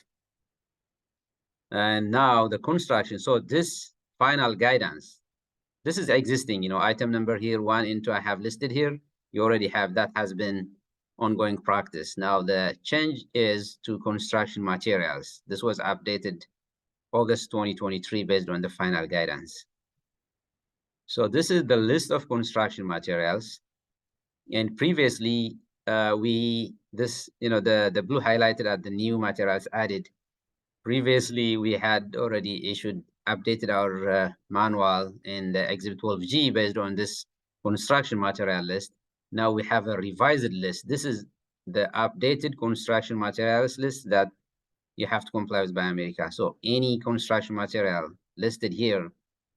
And now the construction. So this final guidance, this is existing, item number here 1 and 2 I have listed here. You already have that, has been ongoing practice. Now the change is to construction materials. This was updated August 2023 based on the final guidance. So this is the list of construction materials. And previously the blue highlighted are the new materials added. Previously we had already updated our manual in the Exhibit 12G based on this construction material list. Now we have a revised list. This is the updated construction materials list that you have to comply with Buy America. So any construction material listed here,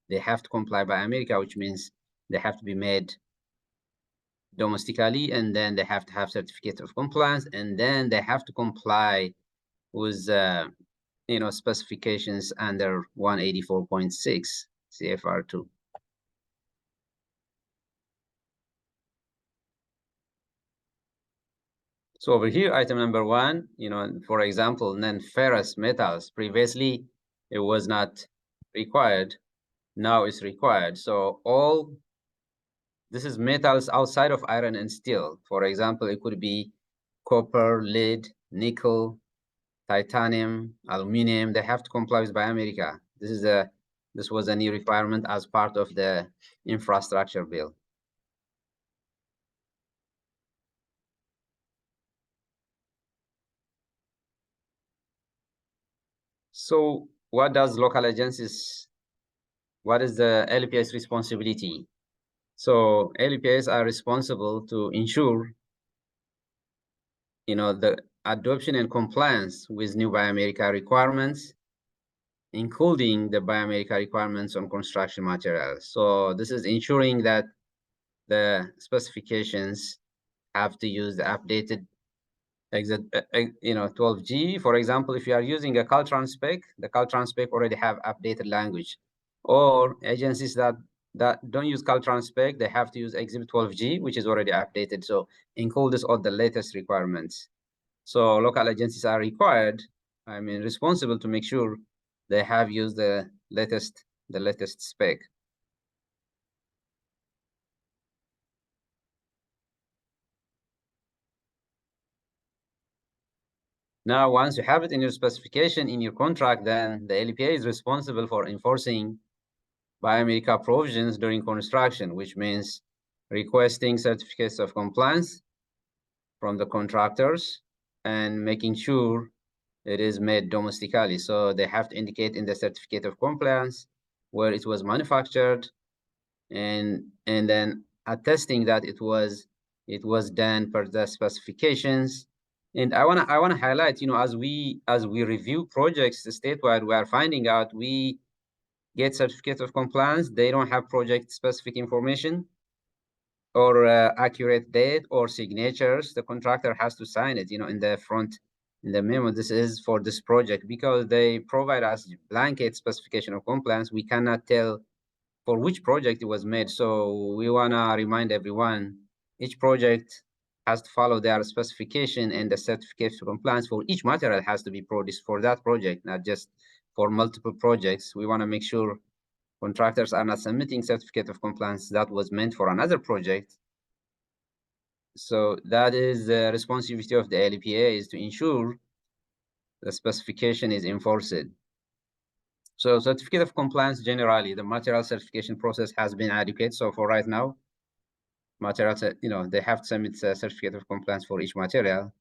they have to comply Buy America, which means they have to be made domestically, and then they have to have certificate of compliance, and then they have to comply with specifications under 184.6 CFR 2. So over here, item number 1, for example, non-ferrous metals. Previously, it was not required. Now it's required. So this is metals outside of iron and steel. For example, it could be copper, lead, nickel, titanium, aluminum. They have to comply with Buy America. This was a new requirement as part of the infrastructure bill. So what does local agencies, what is the LPA's responsibility? So LPAs are responsible to ensure, the adoption and compliance with new Buy America requirements, including the Buy America requirements on construction materials. So this is ensuring that the specifications have to use the updated 12G. For example, if you are using a Caltrans spec, the Caltrans spec already have updated language. Or agencies that don't use Caltrans spec, they have to use Exhibit 12G, which is already updated. So includes all the latest requirements. So local agencies are required, responsible to make sure they have used the latest spec. Now, once you have it in your specification, in your contract, then the LPA is responsible for enforcing Buy America provisions during construction, which means requesting certificates of compliance from the contractors and making sure it is made domestically. So they have to indicate in the certificate of compliance where it was manufactured, and then attesting that it was done per the specifications. And I wanna highlight, as we review projects statewide, we are finding out we get certificate of compliance, they don't have project specific information or accurate date or signatures. The contractor has to sign it, in the front, in the memo. This is for this project, because they provide us blanket specification of compliance. We cannot tell for which project it was made. So we wanna remind everyone, each project has to follow their specification, and the certificate of compliance for each material has to be produced for that project, not just for multiple projects. We wanna make sure contractors are not submitting certificate of compliance that was meant for another project. So that is the responsibility of the LPA, is to ensure the specification is enforced. So certificate of compliance, generally, the material certification process has been adequate. So for right now, materials, they have to submit a certificate of compliance for each material.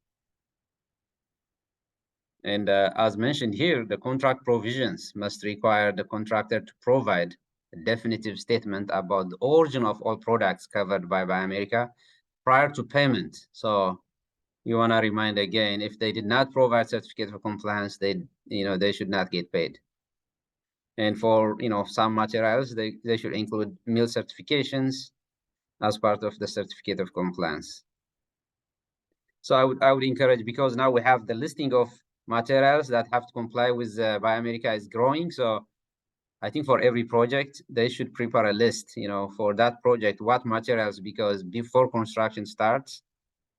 And as mentioned here, the contract provisions must require the contractor to provide a definitive statement about the origin of all products covered by Buy America prior to payment. So you want to remind again, if they did not provide certificate of compliance, they should not get paid. And for some materials, they should include mill certifications as part of the certificate of compliance. So I would encourage, because now we have the listing of materials that have to comply with Buy America is growing. So I think for every project, they should prepare a list, for that project, what materials, because before construction starts,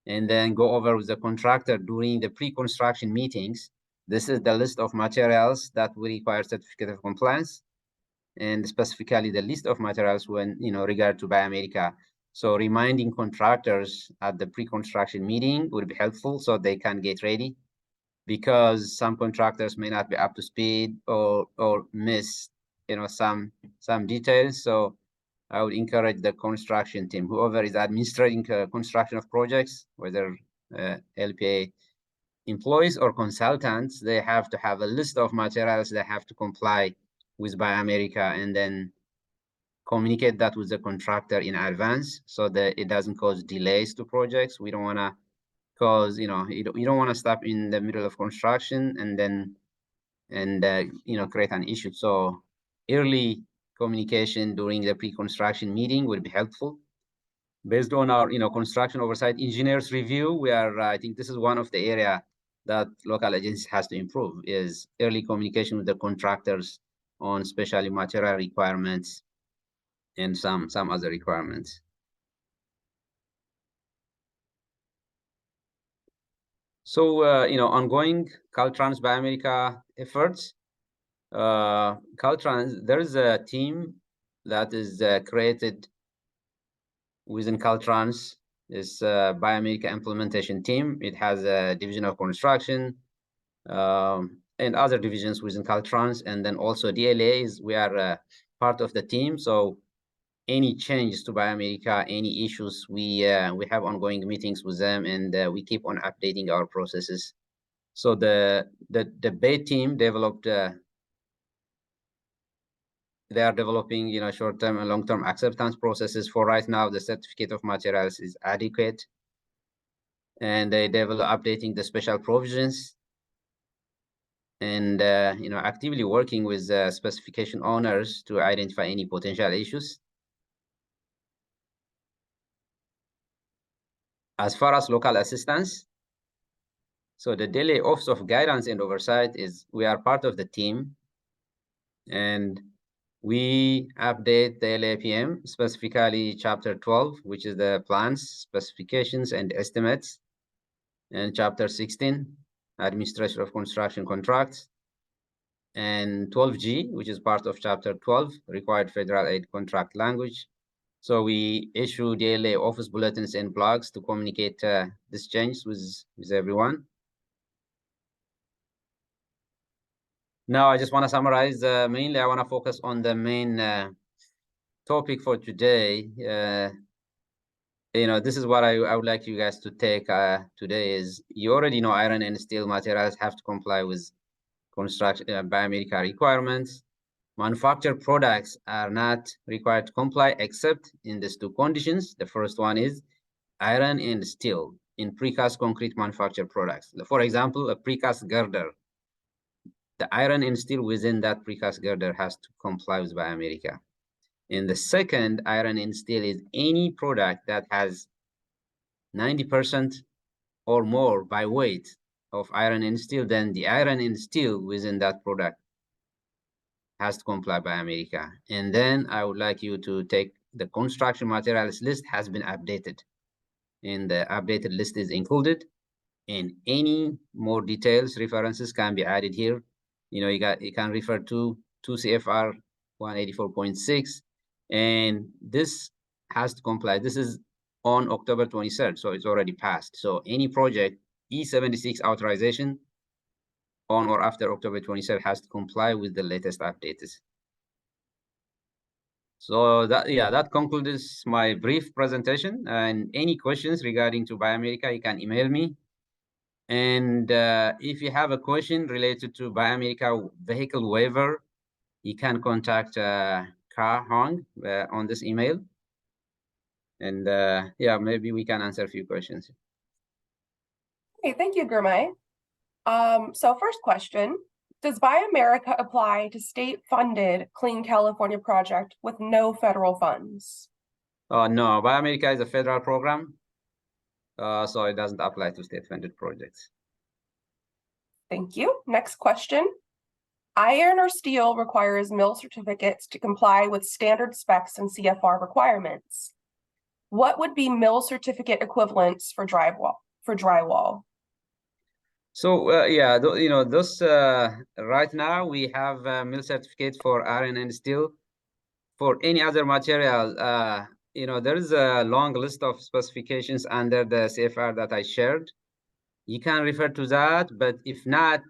and then go over with the contractor during the pre-construction meetings. This is the list of materials that will require certificate of compliance, and specifically the list of materials when, regard to Buy America. So reminding contractors at the pre-construction meeting would be helpful, so they can get ready, because some contractors may not be up to speed or miss, some details. So I would encourage the construction team, whoever is administrating construction of projects, whether LPA employees or consultants, they have to have a list of materials that have to comply with Buy America, and then communicate that with the contractor in advance, so that it doesn't cause delays to projects. We don't want to cause, you don't want to stop in the middle of construction and then create an issue. So early communication during the pre-construction meeting would be helpful. Based on our construction oversight engineers review, I think this is one of the area that local agencies has to improve, is early communication with the contractors on especially material requirements and some other requirements. So ongoing Caltrans Buy America efforts. Caltrans, there is a team that is created within Caltrans. It's Buy America implementation team. It has a division of construction and other divisions within Caltrans, and then also DLAs. We are part of the team. So any changes to Buy America, any issues, we have ongoing meetings with them, and we keep on updating our processes So the BATE team developed. They are developing, you know, short-term and long-term acceptance processes. For right now, the certificate of materials is adequate, and they develop updating the special provisions, and you know, actively working with specification owners to identify any potential issues. As far as local assistance, so the daily Office of Guidance and Oversight is, we are part of the team, and we update the LAPM, specifically Chapter 12, which is the plans, specifications, and estimates, and Chapter 16, Administration of Construction Contracts, and 12G, which is part of Chapter 12, Required Federal Aid Contract Language. So we issue daily office bulletins and blogs to communicate this change with everyone. Now, I just want to summarize. Mainly, I want to focus on the main topic for today. You know, this is what I would like you guys to take today is, you already know iron and steel materials have to comply with construction Buy America requirements. Manufactured products are not required to comply except in these two conditions. The first one is iron and steel in precast concrete manufactured products. For example, a precast girder. The iron and steel within that precast girder has to comply with Buy America. And the second iron and steel is any product that has 90% or more by weight of iron and steel, then the iron and steel within that product has to comply Buy America. And then I would like you to take the construction materials list has been updated. And the updated list is included. And any more details, references can be added here. You know, you can refer to 2 CFR 184.6. And this has to comply. This is on October 23rd, so it's already passed. So any project E76 authorization on or after October 23rd has to comply with the latest updates. So that concludes my brief presentation. And any questions regarding to Buy America, you can email me. And if you have a question related to Buy America vehicle waiver, you can contact Ka Hong on this email. And yeah, maybe we can answer a few questions. Okay, thank you, Gurmai. So first question, does Buy America apply to state-funded Clean California project with no federal funds? No, Buy America is a federal program, so it doesn't apply to state-funded projects. Thank you. Next question. Iron or steel requires mill certificates to comply with standard specs and CFR requirements. What would be mill certificate equivalents for drywall? So yeah, you know, those right now we have mill certificate for iron and steel. For any other material, you know, there is a long list of specifications under the CFR that I shared. You can refer to that, but if not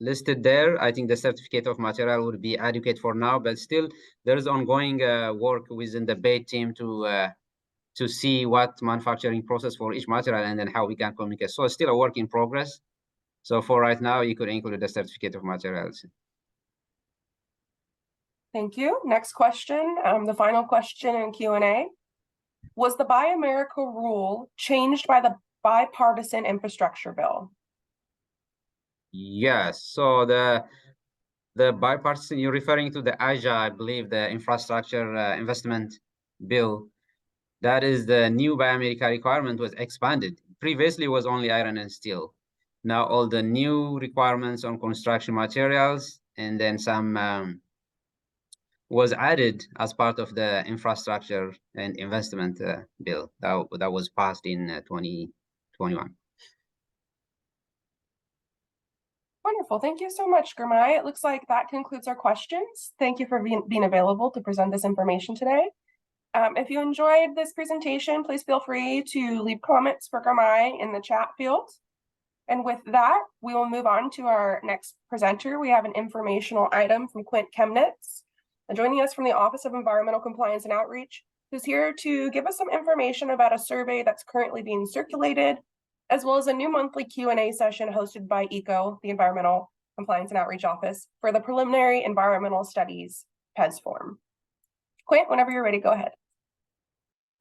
listed there, I think the certificate of material would be adequate for now. But still, there is ongoing work within the BATE team to see what manufacturing process for each material and then how we can communicate. So it's still a work in progress. So for right now, you could include the certificate of materials. Thank you. Next question, the final question in Q&A. Was the Buy America rule changed by the bipartisan infrastructure bill? Yes. So the bipartisan, you're referring to the IJA, I believe, the infrastructure investment bill. That is the new Buy America requirement was expanded. Previously was only iron and steel. Now all the new requirements on construction materials and then some was added as part of the infrastructure and investment bill that was passed in 2021. Wonderful. Thank you so much, Gurmai. It looks like that concludes our questions. Thank you for being available to present this information today. If you enjoyed this presentation, please feel free to leave comments for Gurmai in the chat field. And with that, we will move on to our next presenter. We have an informational item from Quint Chemnitz, joining us from the Office of Environmental Compliance and Outreach, who's here to give us some information about a survey that's currently being circulated as well as a new monthly Q&A session hosted by ECO, the Environmental Compliance and Outreach Office, for the Preliminary Environmental Studies PES form. Quint, whenever you're ready, go ahead.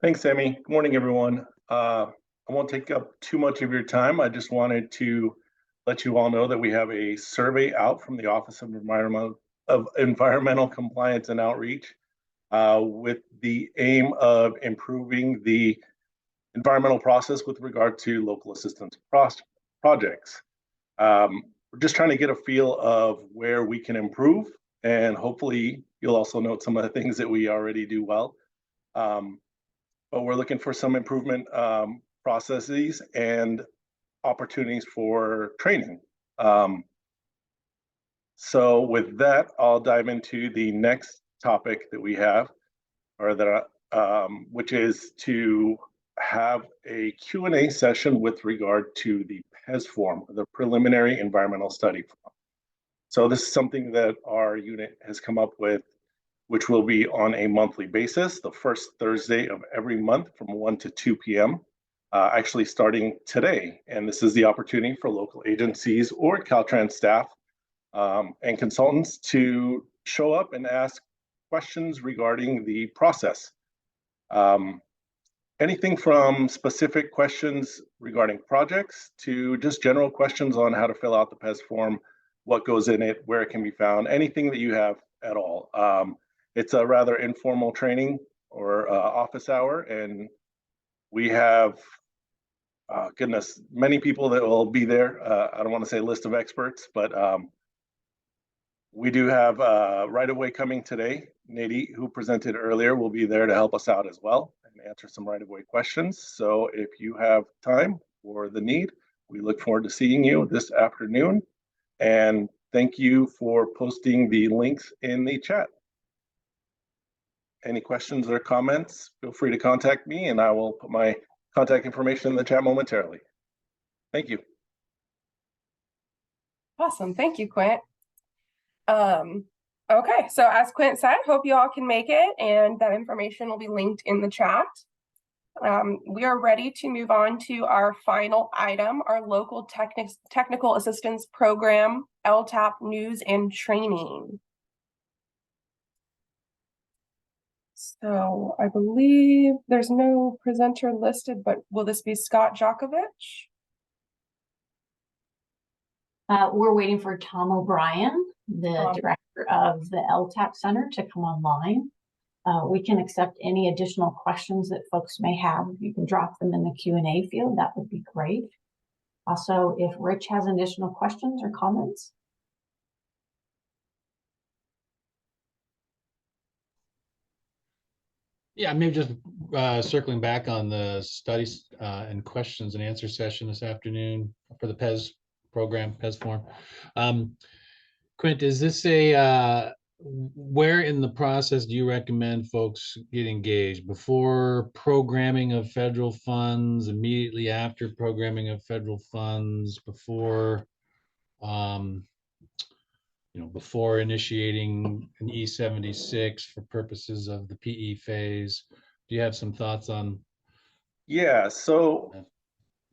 Thanks, Sammy. Good morning, everyone. I won't take up too much of your time. I just wanted to let you all know that we have a survey out from the Office of Environmental Compliance and Outreach with the aim of improving the environmental process with regard to local assistance projects. We're just trying to get a feel of where we can improve, and hopefully you'll also note some of the things that we already do well. But we're looking for some improvement processes and opportunities for training. So with that, I'll dive into the next topic that we have, or that which is to have a Q&A session with regard to the PES form, the Preliminary Environmental Study form. So this is something that our unit has come up with, which will be on a monthly basis, the first Thursday of every month from 1 to 2 p.m., actually starting today. And this is the opportunity for local agencies or Caltrans staff and consultants to show up and ask questions regarding the process. Anything from specific questions regarding projects to just general questions on how to fill out the PES form, what goes in it, where it can be found, anything that you have at all. It's a rather informal training or office hour, and we have, goodness, many people that will be there. I don't want to say list of experts, but we do have right-of-way coming today. Nadie, who presented earlier, will be there to help us out as well and answer some right-of-way questions. So if you have time or the need, we look forward to seeing you this afternoon. And thank you for posting the links in the chat. Any questions or comments, feel free to contact me and I will put my contact information in the chat momentarily. Thank you. Awesome. Thank you, Quint. Okay, so as Quint said, hope you all can make it, and that information will be linked in the chat. We are ready to move on to our final item, our local technical assistance program, LTAP news and training. So I believe there's no presenter listed, but will this be Scott Djokovic? We're waiting for Tom O'Brien, the director of the LTAP Center, to come online. We can accept any additional questions that folks may have. You can drop them in the Q&A field. That would be great. Also, if Rich has additional questions or comments. Yeah, maybe just circling back on the studies and questions and answer session this afternoon for the PES program, PES form. Quint, is this where in the process do you recommend folks get engaged? Before programming of federal funds, immediately after programming of federal funds, before before initiating an E76 for purposes of the PE phase? Do you have some thoughts on? Yeah, so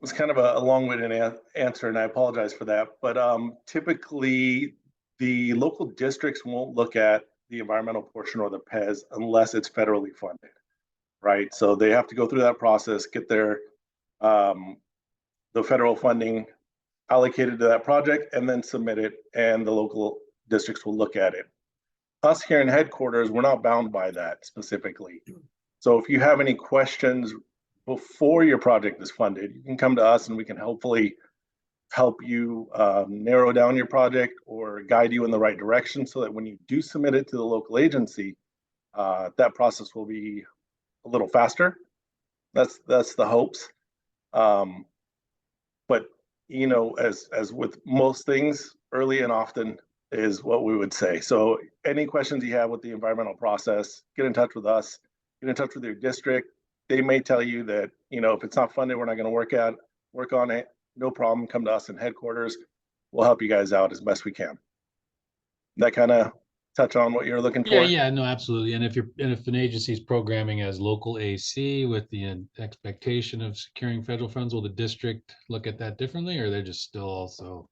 it's kind of a long-winded answer, and I apologize for that. But typically, the local districts won't look at the environmental portion or the PES unless it's federally funded, right? So they have to go through that process, get their the federal funding allocated to that project, and then submit it, and the local districts will look at it. Us here in headquarters, we're not bound by that specifically. So if you have any questions before your project is funded, you can come to us and we can hopefully help you narrow down your project or guide you in the right direction so that when you do submit it to the local agency, that process will be a little faster. That's the hopes. But you know, as with most things, early and often is what we would say. So any questions you have with the environmental process, get in touch with us, get in touch with your district. They may tell you that, you know, if it's not funded, we're not going to work on it. No problem. Come to us in headquarters. We'll help you guys out as best we can. That kind of touch on what you're looking for? Yeah, no, absolutely. And if an agency's programming as local AC with the expectation of securing federal funds, will the district look at that differently, or they're just still also?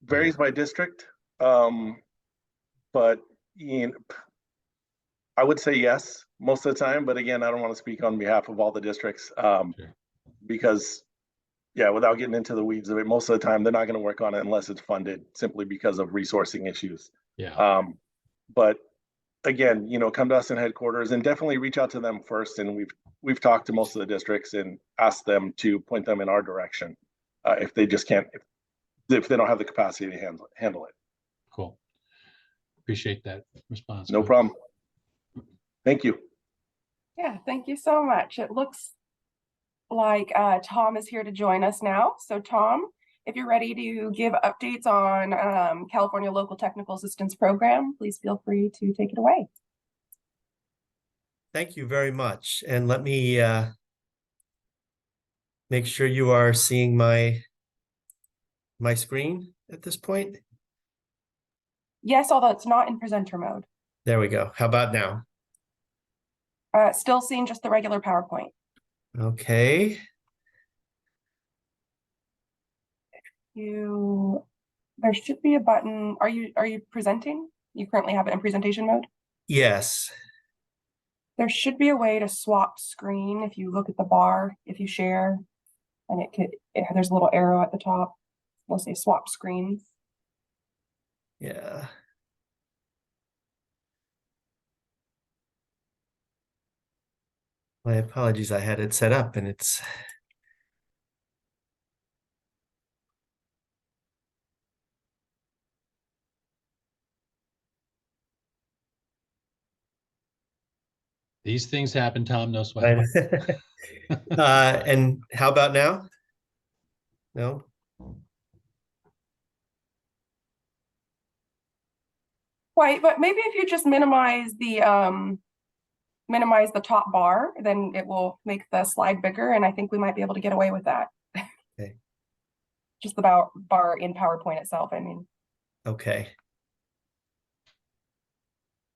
Varies by district. But I would say yes most of the time, but again, I don't want to speak on behalf of all the districts, because yeah, without getting into the weeds of it, most of the time they're not going to work on it unless it's funded, simply because of resourcing issues. Yeah. But again, come to us in headquarters and definitely reach out to them first. And we've talked to most of the districts and asked them to point them in our direction if they just can't, if they don't have the capacity to handle it. Cool. Appreciate that response. No problem. Thank you. Yeah, thank you so much. It looks like Tom is here to join us now. So Tom, if you're ready to give updates on California Local Technical Assistance Program, please feel free to take it away. Thank you very much. And let me make sure you are seeing my screen at this point. Yes, although it's not in presenter mode. There we go. How about now? Still seeing just the regular PowerPoint. Okay. There should be a button. Are you presenting? You currently have it in presentation mode? Yes. There should be a way to swap screen if you look at the bar, if you share, and there's a little arrow at the top. We'll say swap screen. Yeah. My apologies, I had it set up and it's... These things happen, Tom, no sweat. And how about now? No? Quite, but maybe if you just minimize the top bar, then it will make the slide bigger, and I think we might be able to get away with that. Okay. Just the bar in PowerPoint itself, I mean. Okay.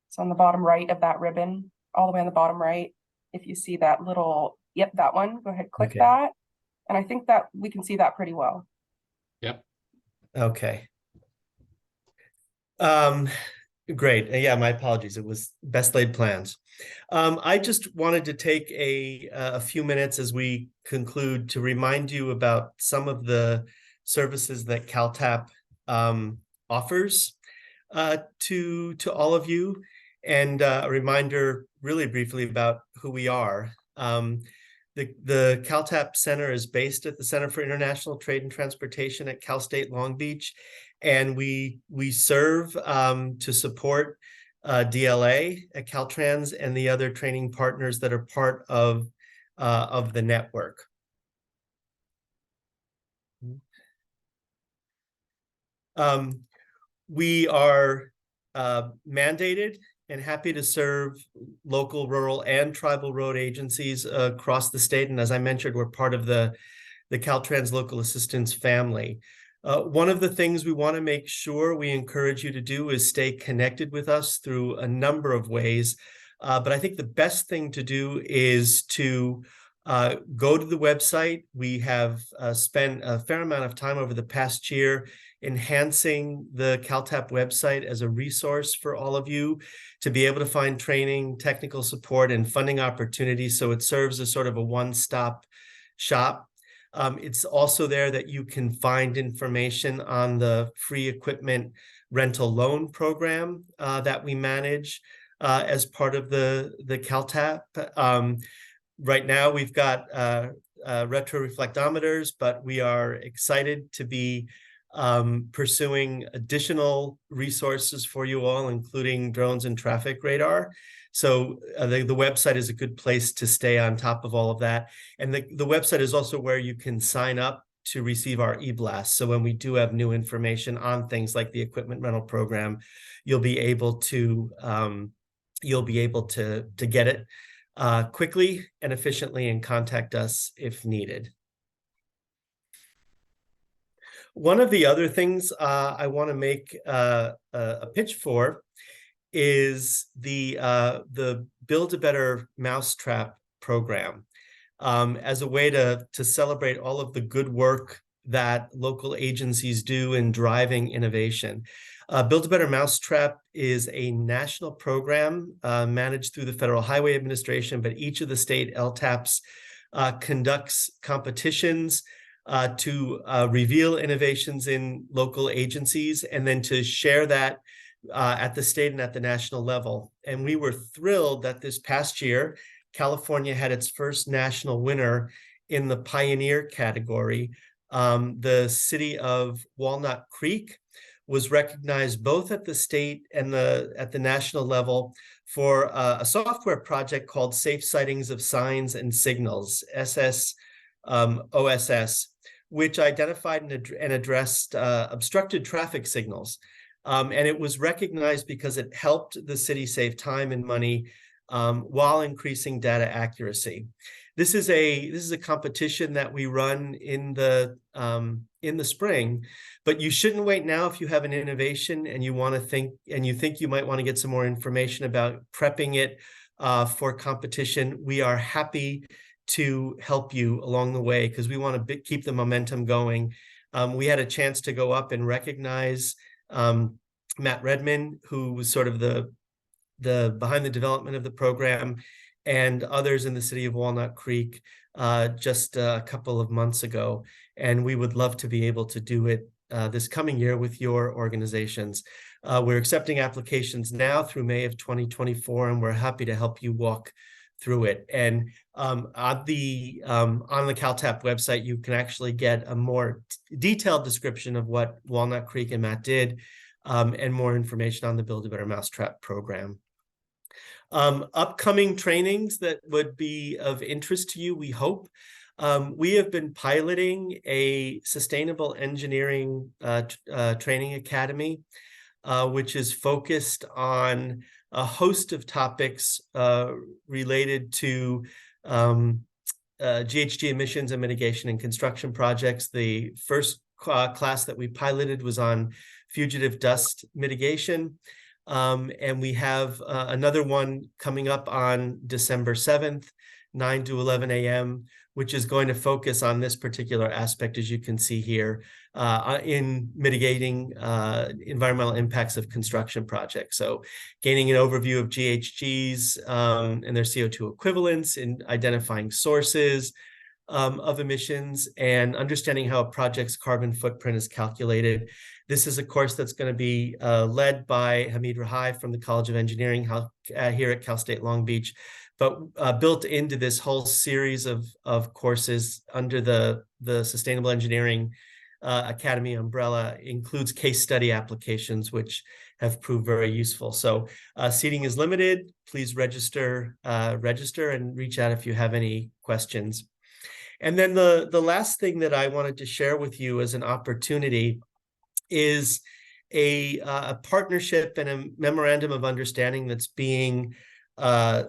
So on the bottom right of that ribbon, all the way on the bottom right, if you see that little, yep, that one, go ahead, click that. And I think that we can see that pretty well. Yep. Okay. Great. Yeah, my apologies. It was best laid plans. I just wanted to take a few minutes as we conclude to remind you about some of the services that CalTAP offers to all of you, and a reminder really briefly about who we are. The CalTAP Center is based at the Center for International Trade and Transportation at Cal State Long Beach, and we serve to support DLA at Caltrans and the other training partners that are part of the network. We are mandated and happy to serve local, rural, and tribal road agencies across the state. And as I mentioned, we're part of the Caltrans Local Assistance family. One of the things we want to make sure we encourage you to do is stay connected with us through a number of ways. But I think the best thing to do is to go to the website. We have spent a fair amount of time over the past year enhancing the CalTAP website as a resource for all of you to be able to find training, technical support, and funding opportunities. So it serves as sort of a one-stop shop. It's also there that you can find information on the free equipment rental loan program that we manage as part of the CalTAP. Right now, we've got retro reflectometers, but we are excited to be pursuing additional resources for you all, including drones and traffic radar. So the website is a good place to stay on top of all of that. And the website is also where you can sign up to receive our e-blast. So when we do have new information on things like the equipment rental program, you'll be able to get it quickly and efficiently and contact us if needed. One of the other things I want to make a pitch for is the Build a Better Mousetrap program, as a way to celebrate all of the good work that local agencies do in driving innovation. Build a Better Mousetrap is a national program managed through the Federal Highway Administration, but each of the state LTAPs conducts competitions to reveal innovations in local agencies and then to share that at the state and at the national level. And we were thrilled that this past year, California had its first national winner in the Pioneer category. The city of Walnut Creek was recognized both at the state and at the national level for a software project called Safe Sightings of Signs and Signals, OSS, which identified and addressed obstructed traffic signals. And it was recognized because it helped the city save time and money while increasing data accuracy. This is a competition that we run in the spring, but you shouldn't wait now if you have an innovation and you think you might want to get some more information about prepping it for competition. We are happy to help you along the way because we want to keep the momentum going. We had a chance to go up and recognize Matt Redman, who was sort of the behind the development of the program, and others in the city of Walnut Creek just a couple of months ago. And we would love to be able to do it this coming year with your organizations. We're accepting applications now through May of 2024, and we're happy to help you walk through it. And on the CalTAP website, you can actually get a more detailed description of what Walnut Creek and Matt did, and more information on the Build a Better Mousetrap program. Upcoming trainings that would be of interest to you, we hope. We have been piloting a sustainable engineering training academy, which is focused on a host of topics related to GHG emissions and mitigation in construction projects. The first class that we piloted was on fugitive dust mitigation. And we have another one coming up on December 7th, 9 to 11 a.m., which is going to focus on this particular aspect, as you can see here, in mitigating environmental impacts of construction projects. So gaining an overview of GHGs and their CO2 equivalents, in identifying sources of emissions, and understanding how a project's carbon footprint is calculated. This is a course that's going to be led by Hamid Rahai from the College of Engineering here at Cal State Long Beach, but built into this whole series of courses under the Sustainable Engineering Academy umbrella includes case study applications, which have proved very useful. So seating is limited. Please register and reach out if you have any questions. And then the last thing that I wanted to share with you as an opportunity is a partnership and a memorandum of understanding that's being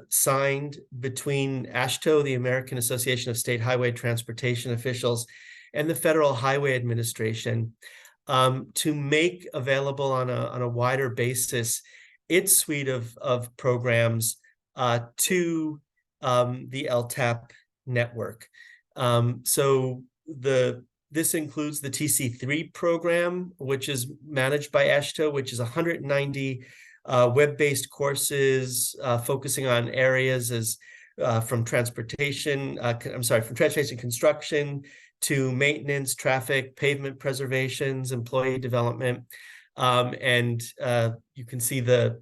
signed between AASHTO, the American Association of State Highway Transportation Officials, and the Federal Highway Administration to make available on a wider basis its suite of programs to the LTAP network. So this includes the TC3 program, which is managed by AASHTO, which is 190 web-based courses focusing on areas from transportation construction to maintenance, traffic, pavement preservations, employee development. And you can see the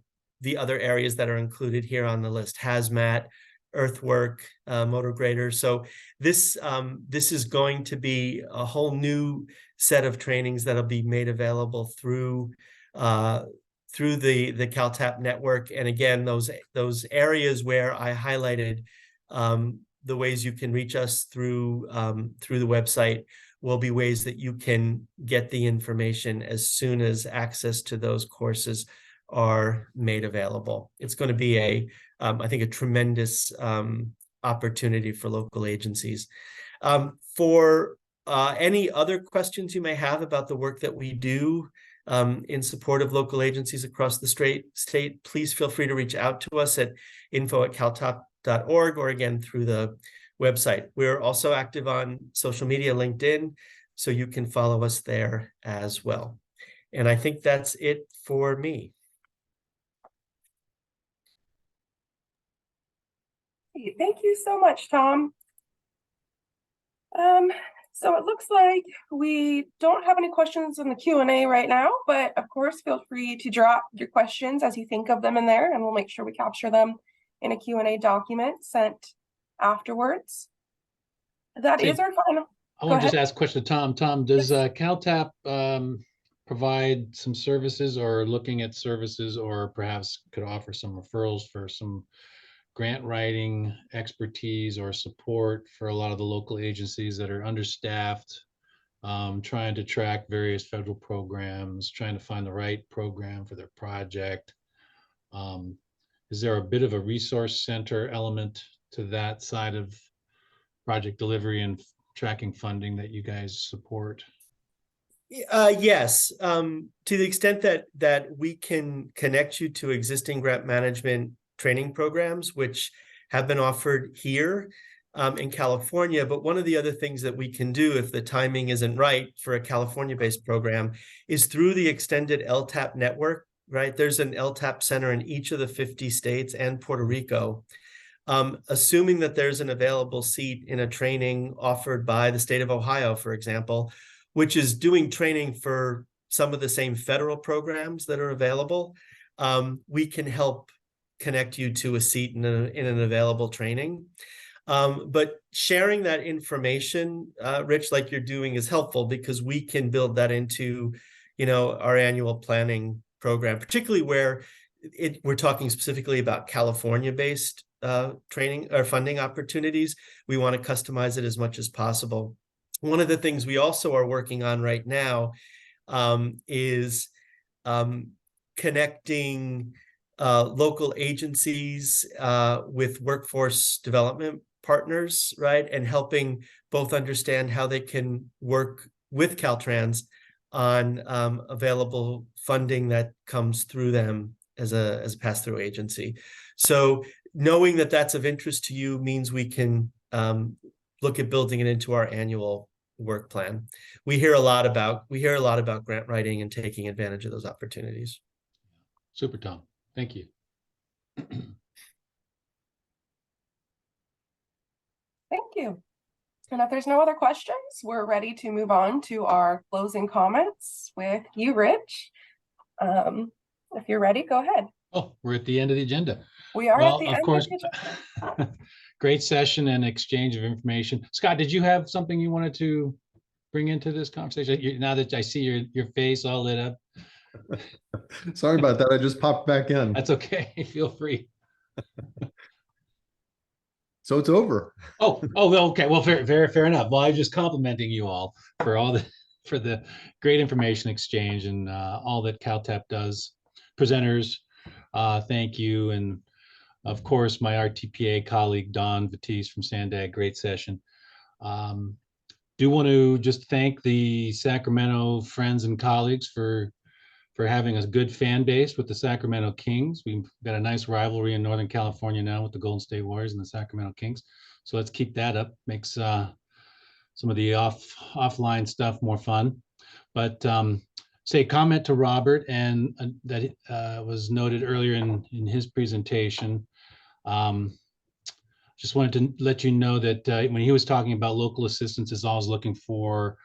other areas that are included here on the list: hazmat, earthwork, motor graders. So this is going to be a whole new set of trainings that'll be made available through the CalTAP network. And again, those areas where I highlighted the ways you can reach us through the website will be ways that you can get the information as soon as access to those courses are made available. It's going to be I think a tremendous opportunity for local agencies. For any other questions you may have about the work that we do in support of local agencies across the state, please feel free to reach out to us at info@caltap.org or again through the website. We're also active on social media, LinkedIn, so you can follow us there as well. And I think that's it for me. Thank you so much, Tom. So it looks like we don't have any questions in the Q&A right now, but of course, feel free to drop your questions as you think of them in there, and we'll make sure we capture them in a Q&A document sent afterwards. That is our final. I want to just ask a question to Tom. Tom, does CalTAP provide some services or looking at services, or perhaps could offer some referrals for some grant writing expertise or support for a lot of the local agencies that are understaffed, trying to track various federal programs, trying to find the right program for their project? Is there a bit of a resource center element to that side of project delivery and tracking funding that you guys support? Yes, to the extent that we can connect you to existing grant management training programs, which have been offered here in California. But one of the other things that we can do if the timing isn't right for a California-based program is through the extended LTAP network, right? There's an LTAP center in each of the 50 states and Puerto Rico. Assuming that there's an available seat in a training offered by the state of Ohio, for example, which is doing training for some of the same federal programs that are available, we can help connect you to a seat in an available training. But sharing that information, Rich, like you're doing, is helpful because we can build that into, our annual planning program, particularly where we're talking specifically about California-based training or funding opportunities. We want to customize it as much as possible. One of the things we also are working on right now is connecting local agencies with workforce development partners, right? And helping both understand how they can work with Caltrans on available funding that comes through them as a pass-through agency. So knowing that that's of interest to you means we can look at building it into our annual work plan. We hear a lot about grant writing and taking advantage of those opportunities. Super, Tom. Thank you. Thank you. And if there's no other questions, we're ready to move on to our closing comments with you, Rich. If you're ready, go ahead. Oh, we're at the end of the agenda. We are at the end of course. Of the agenda. Great session and exchange of information. Scott, did you have something you wanted to bring into this conversation? Now that I see your face all lit up. Sorry about that. I just popped back in. That's okay. Feel free. So it's over. Oh, okay. Well, fair enough. Well, I'm just complimenting you all for for the great information exchange and all that CalTAP does. Presenters, thank you. And of course, my RTPA colleague, Don Batiste from Sandag, great session. Do want to just thank the Sacramento friends and colleagues for having a good fan base with the Sacramento Kings. We've got a nice rivalry in Northern California now with the Golden State Warriors and the Sacramento Kings. So let's keep that up. Makes some of the offline stuff more fun. But say comment to Robert, and that was noted earlier in his presentation. Just wanted to let you know that when he was talking about local assistance is always looking for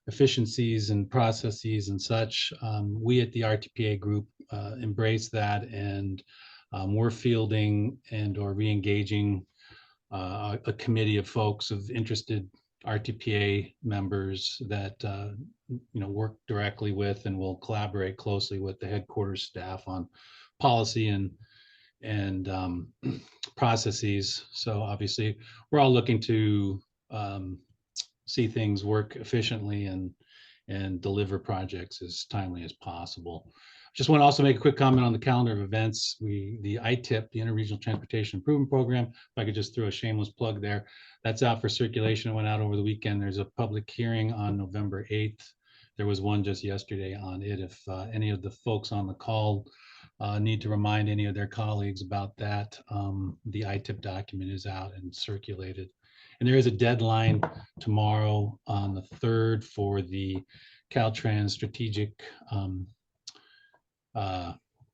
efficiencies and processes and such, we at the RTPA group embrace that, and we're fielding and or re-engaging a committee of folks, of interested RTPA members that work directly with and will collaborate closely with the headquarters staff on policy and processes. So obviously we're all looking to see things work efficiently and deliver projects as timely as possible. Just want to also make a quick comment on the calendar of events. The ITIP, the Interregional Transportation Improvement Program, if I could just throw a shameless plug there, that's out for circulation. It went out over the weekend. There's a public hearing on November 8th there was one just yesterday on it. If any of the folks on the call need to remind any of their colleagues about that, the ITIP document is out and circulated. And there is a deadline tomorrow on the 3rd for the Caltrans strategic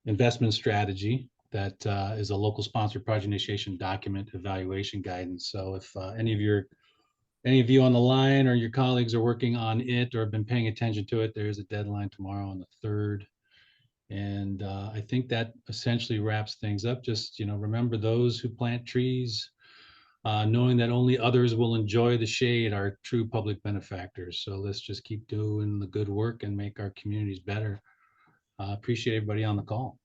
investment strategy. That is a local sponsored project initiation document evaluation guidance. So if any of you on the line or your colleagues are working on it or have been paying attention to it, there is a deadline tomorrow on the 3rd. And I think that essentially wraps things up. Just, remember those who plant trees, knowing that only others will enjoy the shade are true public benefactors. So let's just keep doing the good work and make our communities better. Appreciate everybody on the call.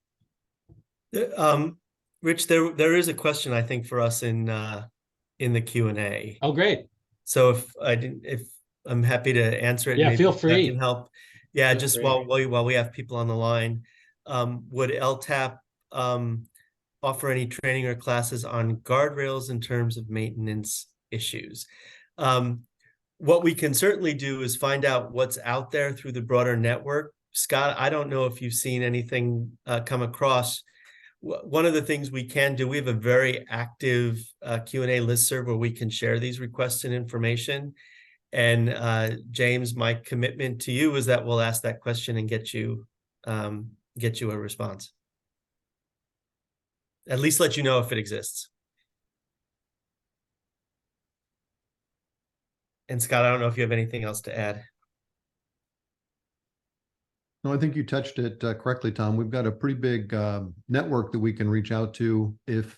Rich, there is a question I think for us in the Q&A. Oh, great. So if I'm happy to answer it. Yeah, maybe feel that free. can help. Yeah, Feel just free. while we have people on the line, would LTAP offer any training or classes on guardrails in terms of maintenance issues? What we can certainly do is find out what's out there through the broader network. Scott, I don't know if you've seen anything come across. One of the things we can do, we have a very active Q&A listserv where we can share these requests and information. And James, my commitment to you is that we'll ask that question and get you a response. At least let you know if it exists. And Scott, I don't know if you have anything else to add. No, I think you touched it correctly, Tom. We've got a pretty big network that we can reach out to. If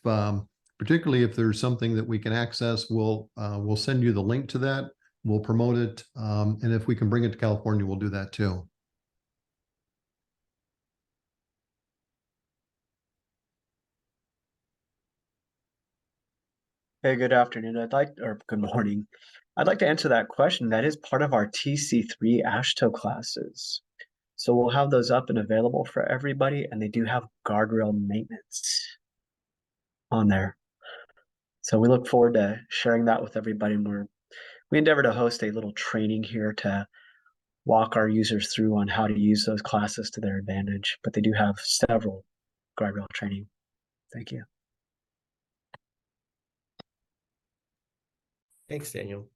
particularly if there's something that we can access, we'll send you the link to that. We'll promote it, and if we can bring it to California, we'll do that too. Hey, good afternoon. Or good morning. I'd like to answer that question. That is part of our TC3 AASHTO classes. So we'll have those up and available for everybody, and they do have guardrail maintenance on there. So we look forward to sharing that with everybody. And we endeavor to host a little training here to walk our users through on how to use those classes to their advantage. But they do have several guardrail training. Thank you. Thanks, Daniel.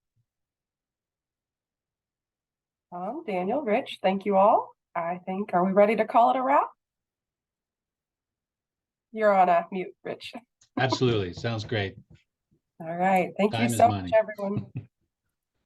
Daniel, Rich, thank you all. I think, are we ready to call it a wrap? You're on a mute, Rich. Absolutely. Sounds great. All right. Thank you Time is so money. much, everyone.